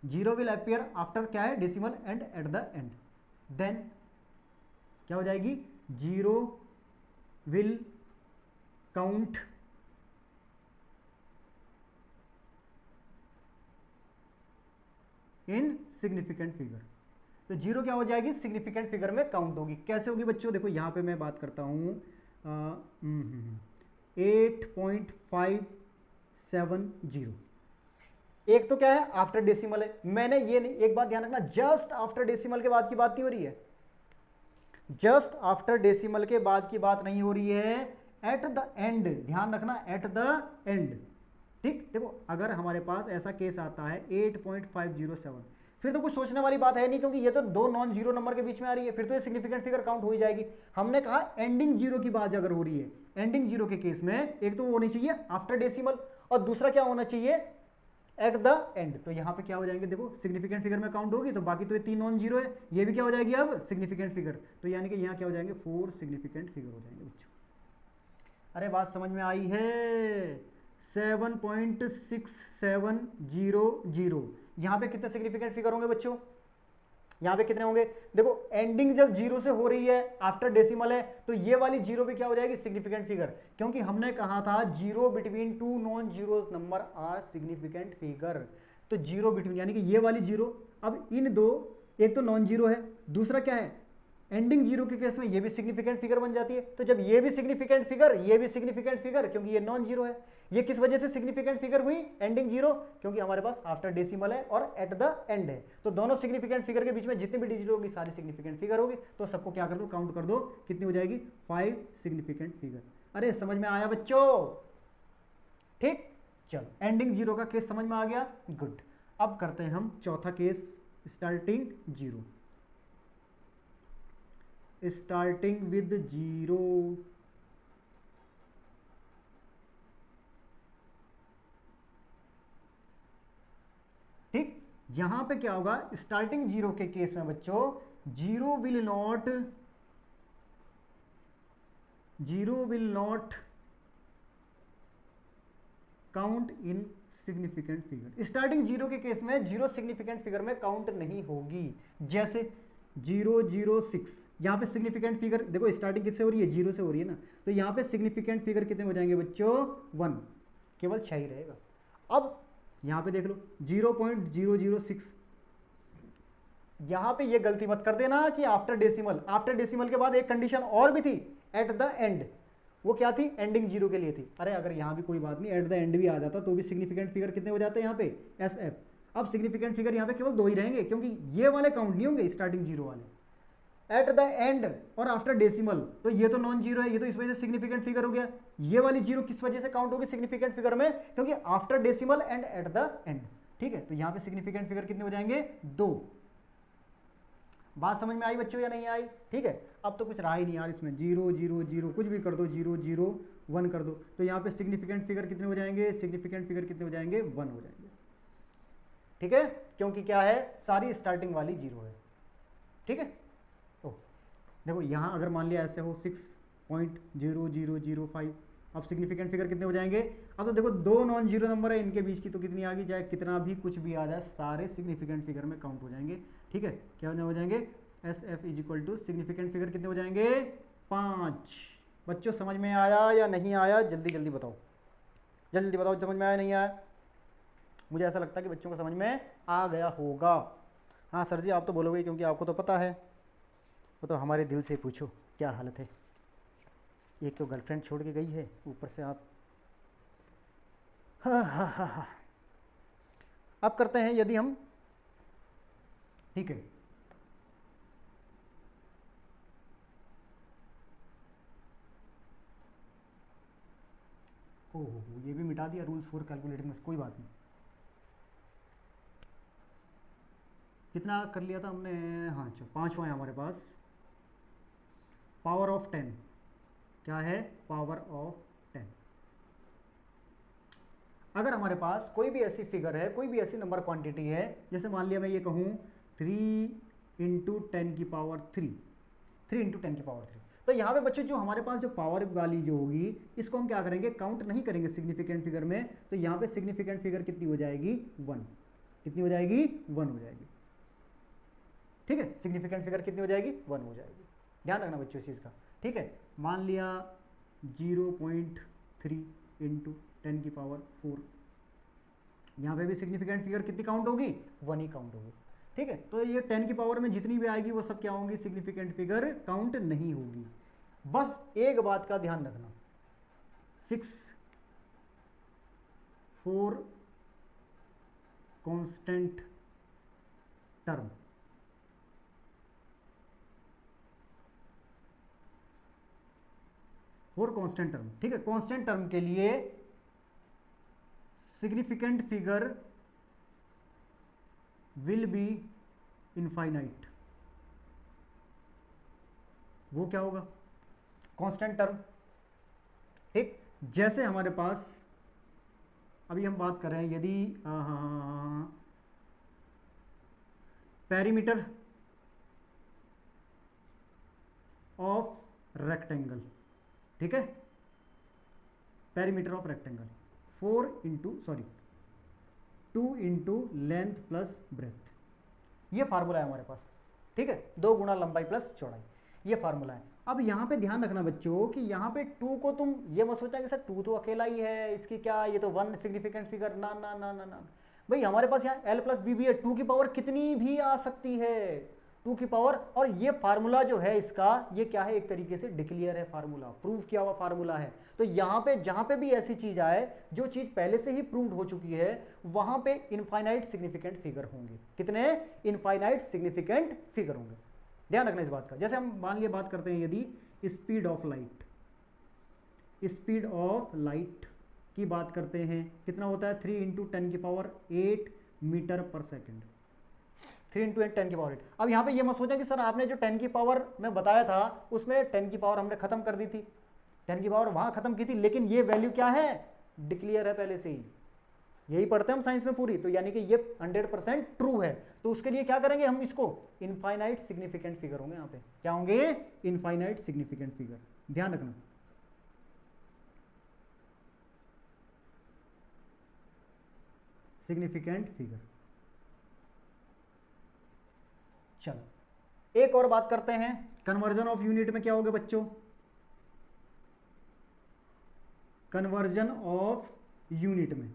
जीरो विल अपीयर आफ्टर क्या है, decimal and at the end, then क्या हो जाएगी, zero will count in significant figure. तो जीरो क्या हो जाएगी, सिग्निफिकेंट फिगर में काउंट होगी। कैसे होगी बच्चों? देखो यहां पे मैं बात करता हूं 8.570। एक तो क्या है, आफ्टर डेसिमल है। मैंने ये नहीं, एक बात ध्यान रखना, जस्ट आफ्टर डेसिमल के बाद की बात नहीं हो रही है, जस्ट आफ्टर डेसिमल के बाद की बात नहीं हो रही है, एट द एंड, ध्यान रखना, एट द एंड, ठीक। देखो अगर हमारे पास ऐसा केस आता है 8.507, फिर तो कुछ सोचने वाली बात है नहीं, क्योंकि ये तो दो नॉन जीरो नंबर के बीच में आ रही है, फिर तो ये सिग्निफिकेंट फिगर काउंट हो ही जाएगी। हमने कहा एंडिंग जीरो की बात अगर हो रही है, एंडिंग जीरो के केस में एक तो वो होनी चाहिए आफ्टर डेसिमल और दूसरा क्या होना चाहिए, एट द एंड। तो यहां पे क्या हो जाएंगे, देखो सिग्निफिकेंट फिगर में काउंट होगी, तो बाकी तो ये तीन नॉन जीरो है, ये भी क्या हो जाएगी अब, सिग्निफिकेंट फिगर। तो यानी कि यहां क्या हो जाएंगे, 4 सिग्निफिकेंट फिगर हो जाएंगे बच्चों। अरे बात समझ में आई है? 7.6700, यहां पे कितने सिग्निफिकेंट फिगर होंगे बच्चों, यहां पे कितने होंगे? देखो एंडिंग जब जीरो से हो रही है, आफ्टर डेसिमल है, तो ये वाली जीरो भी क्या हो जाएगी, सिग्निफिकेंट फिगर, क्योंकि हमने कहा था zero between two non zero number are significant figure. तो जीरो बिटवीन यानी कि ये वाली जीरो, अब इन दो, एक तो नॉन जीरो है, दूसरा क्या है, एंडिंग जीरो के केस में ये भी सिग्निफिकेंट फिगर बन जाती है। तो जब ये भी सिग्निफिकेंट फिगर, ये भी सिग्निफिकेंट फिगर, क्योंकि ये नॉन जीरो है। ये किस वजह से सिग्निफिकेंट फिगर हुई, एंडिंग जीरो, क्योंकि हमारे पास आफ्टर डेसिमल है और एट द एंड है। तो दोनों सिग्निफिकेंट फिगर के बीच में जितनी भी डिजिट होगी सारी सिग्निफिकेंट फिगर होगी। तो सबको क्या कर दो, काउंट कर दो, कितनी हो जाएगी, 5 सिग्निफिकेंट फिगर। अरे समझ में आया बच्चों? ठीक, चलो एंडिंग जीरो का केस समझ में आ गया, गुड। अब करते हैं हम चौथा case, starting zero, starting with zero. ठीक, यहां पे क्या होगा, स्टार्टिंग जीरो के केस में बच्चों, zero will not count in significant figure. Starting zero के केस में जीरो सिग्निफिकेंट फिगर में काउंट नहीं होगी। जैसे 006। यहाँ पे सिग्निफिकेंट फिगर देखो स्टार्टिंग किससे हो रही है, 0 से हो रही है ना, तो यहाँ पे सिग्निफिकेंट फिगर कितने हो जाएंगे बच्चों, 1, केवल 6 ही रहेगा। अब यहाँ पे देख लो 0.006, यहाँ पे ये गलती मत कर देना कि आफ्टर डेसिमल, आफ्टर डेसिमल के बाद एक कंडीशन और भी थी, एट द एंड। वो क्या थी, एंडिंग जीरो के लिए थी। अरे अगर यहाँ भी कोई बात नहीं, एट द एंड भी आ जाता तो भी सिग्निफिकेंट फिगर कितने हो जाते हैं यहाँ पे, एस एफ। अब सिग्निफिकेंट फिगर यहाँ पे केवल 2 ही रहेंगे, क्योंकि ये वाले काउंट नहीं होंगे, स्टार्टिंग जीरो वाले। एट द एंड और आफ्टर डेसिमल, तो ये तो नॉन जीरो है, ये तो इस वजह से सिग्निफिकेंट फिगर हो गया। ये वाली जीरो किस वजह से काउंट होगी सिग्निफिकेंट फिगर में, क्योंकि after decimal and at the and. ठीक है, तो यहाँ पे सिग्निफिकेंट फिगर कितने हो जाएंगे, 2। बात समझ में आई बच्चों या नहीं आई? ठीक है, अब तो कुछ रहा ही नहीं यार इसमें, 0 0 0 कुछ भी कर दो, 0 0 1 कर दो, तो यहाँ पे सिग्निफिकेंट फिगर कितने हो जाएंगे, सिग्निफिकेंट फिगर कितने हो जाएंगे, 1 हो जाएंगे। ठीक है, क्योंकि क्या है, सारी स्टार्टिंग वाली जीरो है। ठीक है, तो देखो यहाँ अगर मान लिया ऐसे हो 6.0005, अब सिग्निफिकेंट फिगर कितने हो जाएंगे। अब तो देखो 2 नॉन जीरो नंबर है, इनके बीच की तो कितनी आ गई, चाहे कितना भी कुछ भी आ जाए, सारे सिग्निफिकेंट फिगर में काउंट हो जाएंगे। ठीक है, क्या हो जाएंगे, S F is equal to significant figure कितने हो जाएंगे, 5। बच्चों समझ में आया या नहीं आया, जल्दी जल्दी बताओ, जल्दी बताओ, समझ में आया नहीं आया? मुझे ऐसा लगता है कि बच्चों को समझ में आ गया होगा। हाँ सर जी, आप तो बोलोगे क्योंकि आपको तो पता है, वो तो हमारे दिल से पूछो क्या हालत है। एक तो गर्लफ्रेंड छोड़ के गई है, ऊपर से आप। हाँ हाँ हाँ हाँ, अब करते हैं यदि हम, ठीक है, ओहो ये भी मिटा दिया रूल्स फॉर कैलकुलेटिंग, कोई बात नहीं। कितना कर लिया था हमने, हाँ अच्छा 5वां है हमारे पास, पावर ऑफ 10। क्या है, पावर ऑफ 10। अगर हमारे पास कोई भी ऐसी फिगर है, कोई भी ऐसी नंबर क्वांटिटी है, जैसे मान लिया मैं ये कहूँ 3 इंटू 10 की पावर 3, 3 इंटू 10 की पावर 3, तो यहाँ पे बच्चों जो हमारे पास जो पावर वाली जो होगी, इसको हम क्या करेंगे, काउंट नहीं करेंगे सिग्निफिकेंट फिगर में, तो यहाँ पे सिग्निफिकेंट फिगर कितनी हो जाएगी, 1। कितनी हो जाएगी, 1 हो जाएगी। ठीक है, सिग्निफिकेंट फिगर कितनी हो जाएगी, 1 हो जाएगी। ध्यान रखना बच्चों इस चीज़ का। ठीक है, मान लिया 0.3 इंटू 10 की पावर 4, यहाँ पे भी सिग्निफिकेंट फिगर कितनी काउंट होगी, 1 ही काउंट होगी। ठीक है, तो ये 10 की पावर में जितनी भी आएगी वो सब क्या होंगी, सिग्निफिकेंट फिगर काउंट नहीं होगी। बस एक बात का ध्यान रखना, 6 4 constant term, four constant term. ठीक है, कांस्टेंट टर्म के लिए significant figure will be infinite. वो क्या होगा, कांस्टेंट टर्म। ठीक, जैसे हमारे पास अभी हम बात कर रहे हैं, यदि पेरीमीटर ऑफ रेक्टेंगल, ठीक है, perimeter of rectangle 2 into length plus breadth, ये फार्मूला है हमारे पास। ठीक है, 2 गुना लंबाई प्लस चौड़ाई, ये फार्मूला है। अब यहाँ पे ध्यान रखना बच्चों कि यहाँ पे 2 को तुम ये मत सोचा कि सर 2 तो अकेला ही है, इसकी क्या, ये तो 1 सिग्निफिकेंट फिगर, ना ना ना ना ना भाई, हमारे पास यहाँ l प्लस बी भी है, 2 की पावर कितनी भी आ सकती है, 2 की पावर। और ये फार्मूला जो है इसका, ये क्या है, एक तरीके से डिक्लेयर है फार्मूला, प्रूव किया हुआ फार्मूला है। तो यहाँ पे जहाँ पे भी ऐसी चीज आए, जो चीज पहले से ही प्रूव्ड हो चुकी है, वहां पे इनफाइनाइट सिग्निफिकेंट फिगर होंगे। कितने, इनफाइनाइट सिग्निफिकेंट फिगर होंगे। ध्यान रखना इस बात का। जैसे हम मान लिया बात करते हैं यदि speed of light, speed of light की बात करते हैं, कितना होता है, 3 इंटू 10 की पावर 8 मीटर पर सेकेंड, 3 इंटू 10 की पावर 8। अब यहाँ पे ये मत सोचा कि सर आपने जो 10 की पावर में बताया था, उसमें 10 की पावर हमने खत्म कर दी थी, 10 की पावर वहां खत्म की थी, लेकिन ये वैल्यू क्या है, डिक्लेयर है पहले से ही। यही पढ़ते हैं हम साइंस में पूरी, तो यानी कि ये 100% ट्रू है। तो उसके लिए क्या करेंगे हम, इसको इनफाइनाइट सिग्निफिकेंट फिगर होंगे। यहाँ पे क्या होंगे, इनफाइनाइट सिग्निफिकेंट फिगर। ध्यान रखना, सिग्निफिकेंट फिगर। चलो एक और बात करते हैं, कन्वर्जन ऑफ यूनिट में क्या होगा बच्चों, कन्वर्जन ऑफ यूनिट में,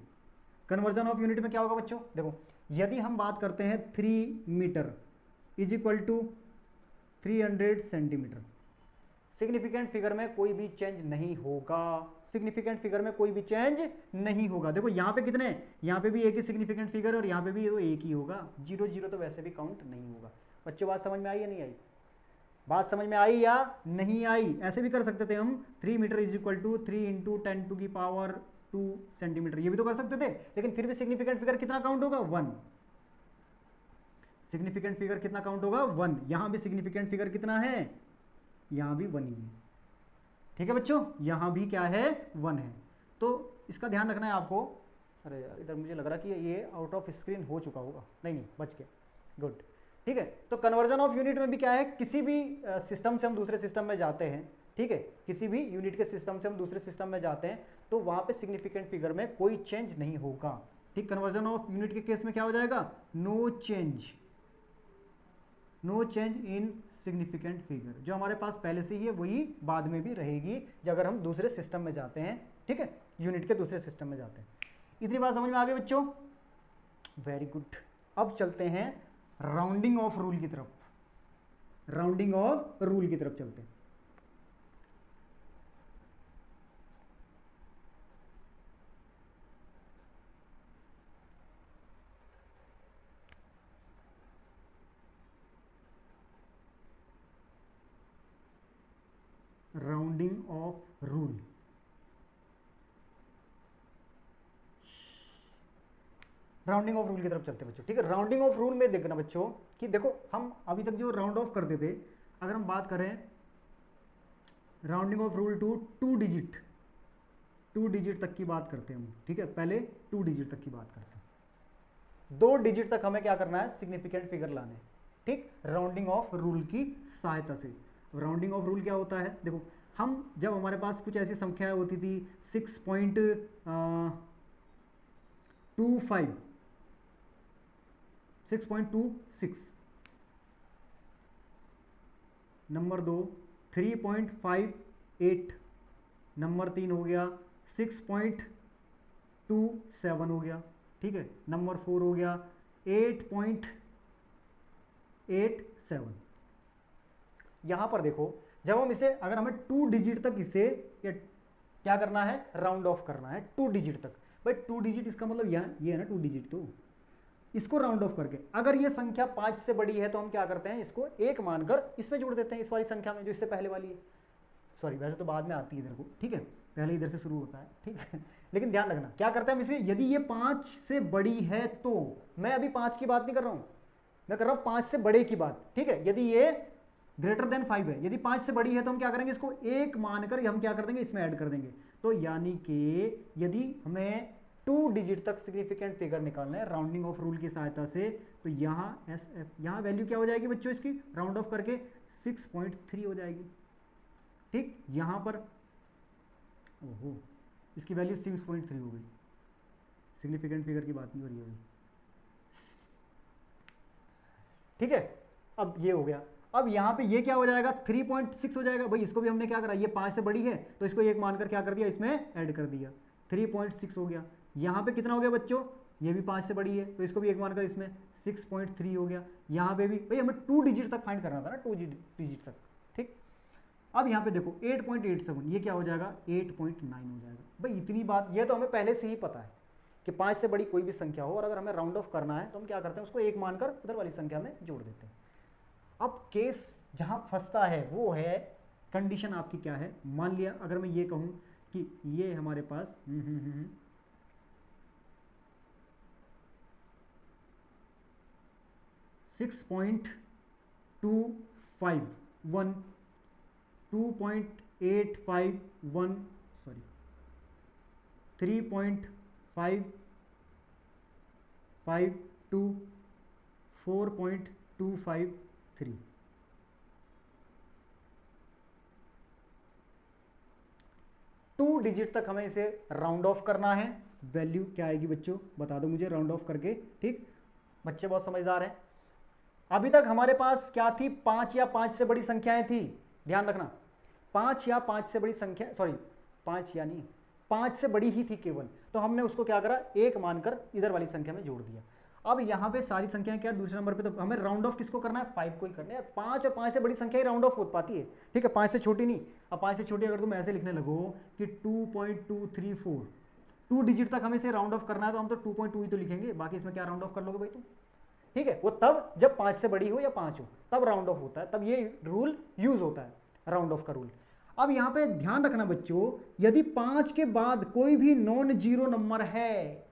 कन्वर्जन ऑफ यूनिट में क्या होगा बच्चों, देखो यदि हम बात करते हैं 3 metre is equal to 300 centimetre, significant figure में कोई भी चेंज नहीं होगा, सिग्निफिकेंट फिगर में कोई भी चेंज नहीं होगा। देखो यहाँ पे कितने हैं, यहाँ पे भी एक ही सिग्निफिकेंट फिगर और यहाँ पे भी तो एक ही होगा, 0 0 तो वैसे भी काउंट नहीं होगा। बच्चों बात समझ में आई या नहीं आई, बात समझ में आई या नहीं आई। ऐसे भी कर सकते थे हम 3 metre is equal to 3 into 10 to की पावर 2 सेंटीमीटर, ये भी तो कर सकते थे, लेकिन फिर भी सिग्निफिकेंट फिगर कितना काउंट होगा, 1। सिग्निफिकेंट फिगर कितना काउंट होगा, 1। यहां भी सिग्निफिकेंट फिगर कितना है, यहां भी 1 ही है, ठीक है बच्चों, यहां भी क्या है, 1 है। तो इसका ध्यान रखना है आपको। अरे यार इधर मुझे लग रहा कि ये आउट ऑफ स्क्रीन हो चुका होगा, नहीं नहीं बच गया, गुड, ठीक है। तो कन्वर्जन ऑफ यूनिट में भी क्या है, किसी भी सिस्टम से हम दूसरे सिस्टम में जाते हैं, ठीक है, किसी भी यूनिट के सिस्टम से हम दूसरे सिस्टम में जाते हैं तो वहां पे सिग्निफिकेंट फिगर में कोई चेंज नहीं होगा, ठीक। कन्वर्जन ऑफ यूनिट के केस में क्या हो जाएगा, no change, no change in significant figure, जो हमारे पास पहले से ही है वही बाद में भी रहेगी जब अगर हम दूसरे सिस्टम में जाते हैं, ठीक है, यूनिट के दूसरे सिस्टम में जाते हैं। इतनी बात समझ में आ गई बच्चों, वेरी गुड। अब चलते हैं राउंडिंग ऑफ रूल की तरफ, राउंडिंग ऑफ रूल की तरफ चलते हैं। Rounding off rule, rounding off rule की तरफ चलते हैं बच्चों, ठीक है। राउंडिंग ऑफ रूल में देखना बच्चों कि देखो हम अभी तक जो राउंड ऑफ करते थे, अगर हम बात करें rounding off rule to 2 digit, 2 digit तक की बात करते हैं हम, ठीक है, पहले 2 डिजिट तक की बात करते हैं। 2 डिजिट तक हमें क्या करना है, सिग्निफिकेंट फिगर लाने, ठीक, राउंडिंग ऑफ रूल की सहायता से। राउंडिंग ऑफ रूल क्या होता है, देखो हम जब हमारे पास कुछ ऐसी संख्याएं होती थी 6.26, नंबर 2 3.58, नंबर 3 हो गया 6.27 हो गया, ठीक है, नंबर 4 हो गया 8.87। यहां पर देखो जब हम इसे, अगर हमें 2 डिजिट तक इसे क्या करना है, राउंड ऑफ करना है 2 डिजिट तक, भाई 2 डिजिट इसका मतलब यहाँ ये है ना 2 डिजिट, तो इसको राउंड ऑफ करके अगर ये संख्या 5 से बड़ी है तो हम क्या करते हैं, इसको 1 मानकर इसमें जोड़ देते हैं, इस वाली संख्या में जो इससे पहले वाली है, सॉरी वैसे तो बाद में आती है इधर को, ठीक है, पहले इधर से शुरू होता है, ठीक है, लेकिन ध्यान रखना क्या करते हैं हम इसे, यदि ये 5 से बड़ी है तो, मैं अभी 5 की बात नहीं कर रहा हूं, मैं कर रहा हूं 5 से बड़े की बात, ठीक है, यदि ये ग्रेटर देन 5 है, यदि 5 से बड़ी है तो हम क्या करेंगे, इसको 1 मानकर हम क्या कर देंगे, इसमें ऐड कर देंगे। तो यानी कि यदि हमें 2 डिजिट तक सिग्निफिकेंट फिगर निकालना है राउंडिंग ऑफ रूल की सहायता से, तो यहाँ SF, यहाँ वैल्यू क्या हो जाएगी बच्चों, इसकी राउंड ऑफ करके 6.3 हो जाएगी, ठीक, यहाँ पर ओहो इसकी वैल्यू 6.3 हो गई, सिग्निफिकेंट फिगर की बात नहीं हो रही है, ठीक है। अब ये हो गया, अब यहाँ पे ये क्या हो जाएगा, 3.6 हो जाएगा, भाई इसको भी हमने क्या करा, ये 5 से बड़ी है तो इसको 1 मानकर क्या कर दिया, इसमें ऐड कर दिया, 3.6 हो गया। यहाँ पे कितना हो गया बच्चों, ये भी 5 से बड़ी है तो इसको भी 1 मानकर इसमें 6.3 हो गया। यहाँ पे भी भाई हमें 2 डिजिट तक फाइंड करना था ना, 2 डिजिट तक, ठीक। अब यहाँ पे देखो 8.87, ये क्या हो जाएगा, 8.9 हो जाएगा। भाई इतनी बात, ये तो हमें पहले से ही पता है कि 5 से बड़ी कोई भी संख्या हो और अगर हमें राउंड ऑफ करना है तो हम क्या करते हैं, उसको 1 मानकर उधर वाली संख्या में जोड़ देते हैं। अब केस जहां फंसता है वो है, कंडीशन आपकी क्या है, मान लिया अगर मैं ये कहूं कि ये हमारे पास 6.251, 2.851, सॉरी 3.552, 4.253, टू डिजिट तक हमें इसे राउंड ऑफ करना है। वैल्यू क्या आएगी बच्चों, बता दो मुझे राउंड ऑफ करके, ठीक, बच्चे बहुत समझदार हैं। अभी तक हमारे पास क्या थी, 5 या 5 से बड़ी संख्याएं थी, ध्यान रखना, 5 या 5 से बड़ी संख्या, सॉरी 5 या नहीं, 5 से बड़ी ही थी केवल, तो हमने उसको क्या करा, 1 मानकर इधर वाली संख्या में जोड़ दिया। अब यहाँ पे सारी संख्याएं क्या, दूसरे नंबर पे तो हमें राउंड ऑफ किसको करना है, 5 को ही करना है। 5 और 5 से बड़ी संख्या ही राउंड ऑफ हो पाती है, ठीक है, 5 से छोटी नहीं। अब 5 से छोटी अगर तुम ऐसे लिखने लगो कि 2.234, 2 डिजिट तक हमें इसे राउंड ऑफ करना है, तो हम तो 2.2 ही तो लिखेंगे, बाकी इसमें क्या राउंड ऑफ कर लोगे भाई तुम, ठीक है। वो तब जब 5 से बड़ी हो या 5 हो तब राउंड ऑफ होता है, तब ये रूल यूज होता है, राउंड ऑफ का रूल। अब यहां पे ध्यान रखना बच्चों, यदि 5 के बाद कोई भी नॉन जीरो नंबर है,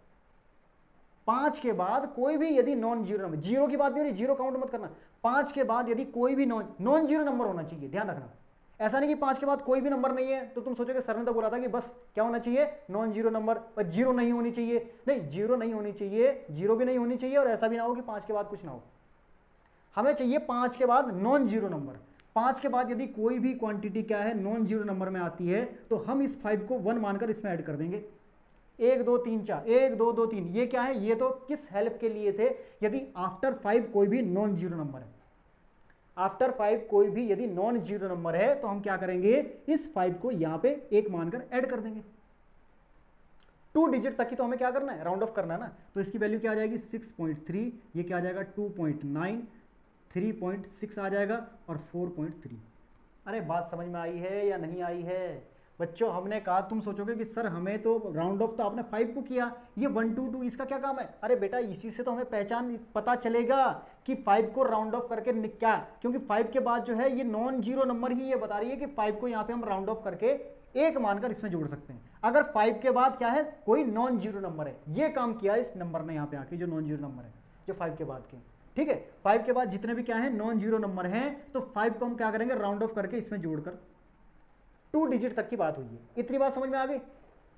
5 के बाद कोई भी यदि नॉन जीरो नंबर, जीरो की बात नहीं हो रही, जीरो काउंट मत करना, 5 के बाद यदि कोई भी नॉन जीरो नंबर होना चाहिए, ध्यान रखना। ऐसा नहीं कि 5 के बाद कोई भी नंबर नहीं है तो तुम सोचोगे सर ने तो बोला था कि बस क्या होना चाहिए, नॉन जीरो नंबर, पर जीरो नहीं होनी चाहिए। नहीं, जीरो नहीं होनी चाहिए, जीरो भी नहीं होनी चाहिए, और ऐसा भी ना हो कि 5 के बाद कुछ ना हो। हमें चाहिए 5 के बाद नॉन जीरो नंबर। 5 के बाद यदि कोई भी क्वांटिटी क्या है, नॉन जीरो नंबर में आती है, तो हम इस 5 को 1 मानकर इसमें ऐड कर देंगे। 1 2 3 4, 1 2 2 3, ये क्या है, ये तो किस हेल्प के लिए थे, यदि आफ्टर 5 कोई भी नॉन जीरो नंबर है, आफ्टर 5 कोई भी यदि नॉन जीरो नंबर है, तो हम क्या करेंगे, इस 5 को यहां पे 1 मानकर ऐड कर देंगे। 2 डिजिट तक की तो हमें क्या करना है, राउंड ऑफ करना है ना, तो इसकी वैल्यू क्या आ जाएगी 6.3, ये क्या आ जाएगा 2.9, 3.6 आ जाएगा, और 4.3। अरे बात समझ में आई है या नहीं आई है बच्चों? हमने कहा, तुम सोचोगे कि सर हमें तो राउंड ऑफ तो आपने 5 को किया, ये 1 2 2 इसका क्या काम है? अरे बेटा इसी से तो हमें पहचान पता चलेगा कि 5 को राउंड ऑफ करके क्या, क्योंकि 5 के बाद जो है ये नॉन जीरो नंबर ही ये बता रही है कि 5 को यहाँ पे हम राउंड ऑफ करके 1 मानकर इसमें जोड़ सकते हैं। अगर 5 के बाद क्या है, कोई नॉन जीरो नंबर है, ये काम किया इस नंबर ने यहाँ पे आके, जो नॉन जीरो नंबर है जो 5 के बाद के, ठीक है। 5 के बाद जितने भी क्या है नॉन जीरो नंबर हैं, तो 5 को हम क्या करेंगे, राउंड ऑफ करके इसमें जोड़कर 2 डिजिट तक की बात हुई है। इतनी बात समझ में आ गई?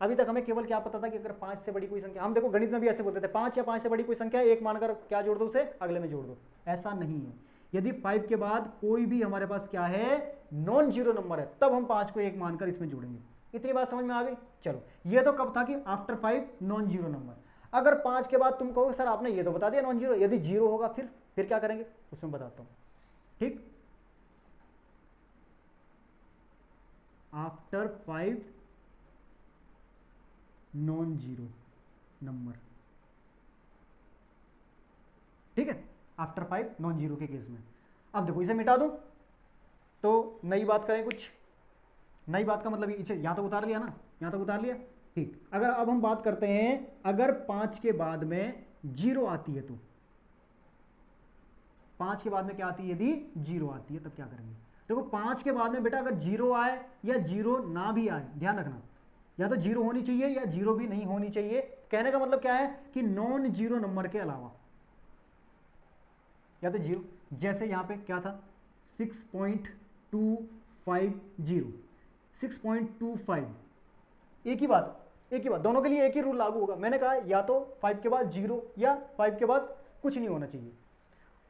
अभी तक हमें केवल क्या पता था कि अगर 5 से बड़ी कोई संख्या, हम देखो गणित में भी ऐसे बोलते थे, 5 या 5 से बड़ी कोई संख्या 1 मानकर क्या जोड़ दो, उसे अगले में जोड़ दो। ऐसा नहीं है, यदि 5 के बाद कोई भी हमारे पास क्या है, नॉन जीरो नंबर है, तब हम 5 को 1 मानकर इसमें जोड़ेंगे। इतनी बात समझ में आ गई? चलो, ये तो कब था कि आफ्टर 5 नॉन जीरो नंबर। अगर 5 के बाद तुम कहोगे सर आपने ये तो बता दिया नॉन जीरो, यदि जीरो होगा फिर क्या करेंगे, उसमें बताता हूं, ठीक। आफ्टर 5 नॉन जीरो नंबर, ठीक है, आफ्टर 5 नॉन जीरो के केस में। अब देखो इसे मिटा दूं तो नई बात करें, कुछ नई बात का मतलब इसे यहां तक उतार लिया ना, यहां तक उतार लिया, ठीक। अगर अब हम बात करते हैं, अगर 5 के बाद में जीरो आती है, तो 5 के बाद में क्या आती है, यदि जीरो आती है तब क्या करेंगे। देखो 5 के बाद में बेटा अगर जीरो आए या जीरो ना भी आए, ध्यान रखना, या तो जीरो होनी चाहिए या जीरो भी नहीं होनी चाहिए। कहने का मतलब क्या है कि नॉन जीरो नंबर के अलावा, या तो जीरो, जैसे यहां पे क्या था 6.250, 6.25, एक ही बात, दोनों के लिए एक ही रूल लागू होगा। मैंने कहा या तो 5 के बाद जीरो या 5 के बाद कुछ नहीं होना चाहिए।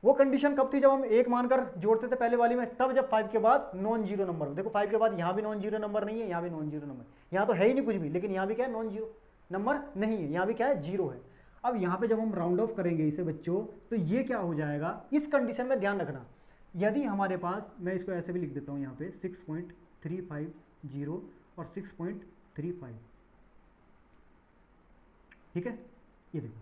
वो कंडीशन कब थी, जब हम 1 मानकर जोड़ते थे पहले वाली में, तब जब 5 के बाद नॉन जीरो नंबर हो। देखो 5 के बाद यहां भी नॉन जीरो नंबर नहीं है, यहां भी नॉन जीरो नंबर, यहां तो है ही नहीं कुछ भी, लेकिन यहां भी क्या है, नॉन जीरो नंबर नहीं है, यहां भी क्या है, जीरो है। अब यहां पे जब हम राउंड ऑफ करेंगे इसे बच्चों, तो ये क्या हो जाएगा, इस कंडीशन में ध्यान रखना, यदि हमारे पास, मैं इसको ऐसे भी लिख देता हूं यहाँ पे 6.350 और 6.35, ठीक है। ये देखो,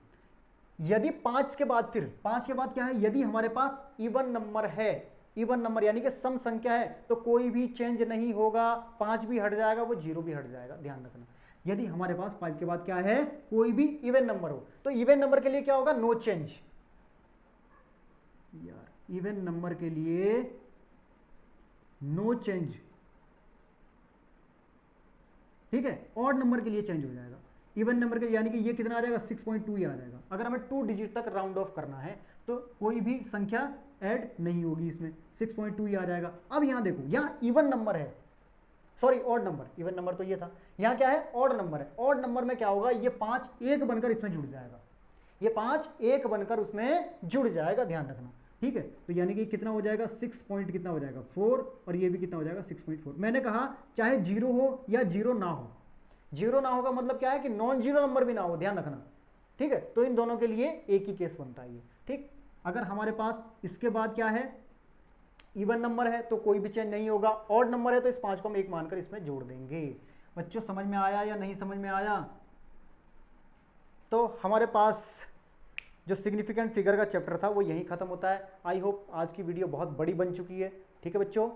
यदि 5 के बाद, फिर 5 के बाद क्या है, यदि हमारे पास इवन नंबर है, इवन नंबर यानी कि सम संख्या है, तो कोई भी चेंज नहीं होगा, 5 भी हट जाएगा, वो जीरो भी हट जाएगा, ध्यान रखना। यदि हमारे पास 5 के बाद क्या है, कोई भी इवन नंबर हो, तो इवन नंबर के लिए क्या होगा, नो चेंज। यार इवन नंबर के लिए नो चेंज, ठीक है। ऑड नंबर के लिए चेंज हो जाएगा, इवन नंबर के, यानी कि ये कितना आ जाएगा, 6.2 ही आ जाएगा। अगर हमें 2 डिजिट तक राउंड ऑफ करना है तो कोई भी संख्या ऐड नहीं होगी इसमें, 6.2 ही आ जाएगा। अब यहां देखो, यहां इवन नंबर है, sorry odd number, even number तो ये था, यहां क्या है, ऑड नंबर है। ऑड नंबर में क्या होगा, ये 5 1 बनकर इसमें जुड़ जाएगा, ये 5 1 बनकर उसमें जुड़ जाएगा, ध्यान रखना, ठीक है। तो यानी कि कितना हो जाएगा, 6 पॉइंट कितना हो जाएगा, 4, और ये भी कितना हो जाएगा, 6.4। मैंने कहा चाहे जीरो हो या जीरो ना हो, जीरो ना होगा मतलब क्या है कि नॉन जीरो नंबर भी ना हो, ध्यान रखना, ठीक है। तो इन दोनों के लिए एक ही केस बनता है ये, ठीक। अगर हमारे पास इसके बाद क्या है, इवन नंबर है तो कोई भी चेंज नहीं होगा, ऑड नंबर है तो इस 5 को हम 1 मानकर इसमें जोड़ देंगे। बच्चों समझ में आया या नहीं समझ में आया? तो हमारे पास जो सिग्निफिकेंट फिगर का चैप्टर था वो यहीं ख़त्म होता है। आई होप आज की वीडियो बहुत बड़ी बन चुकी है। ठीक है बच्चों।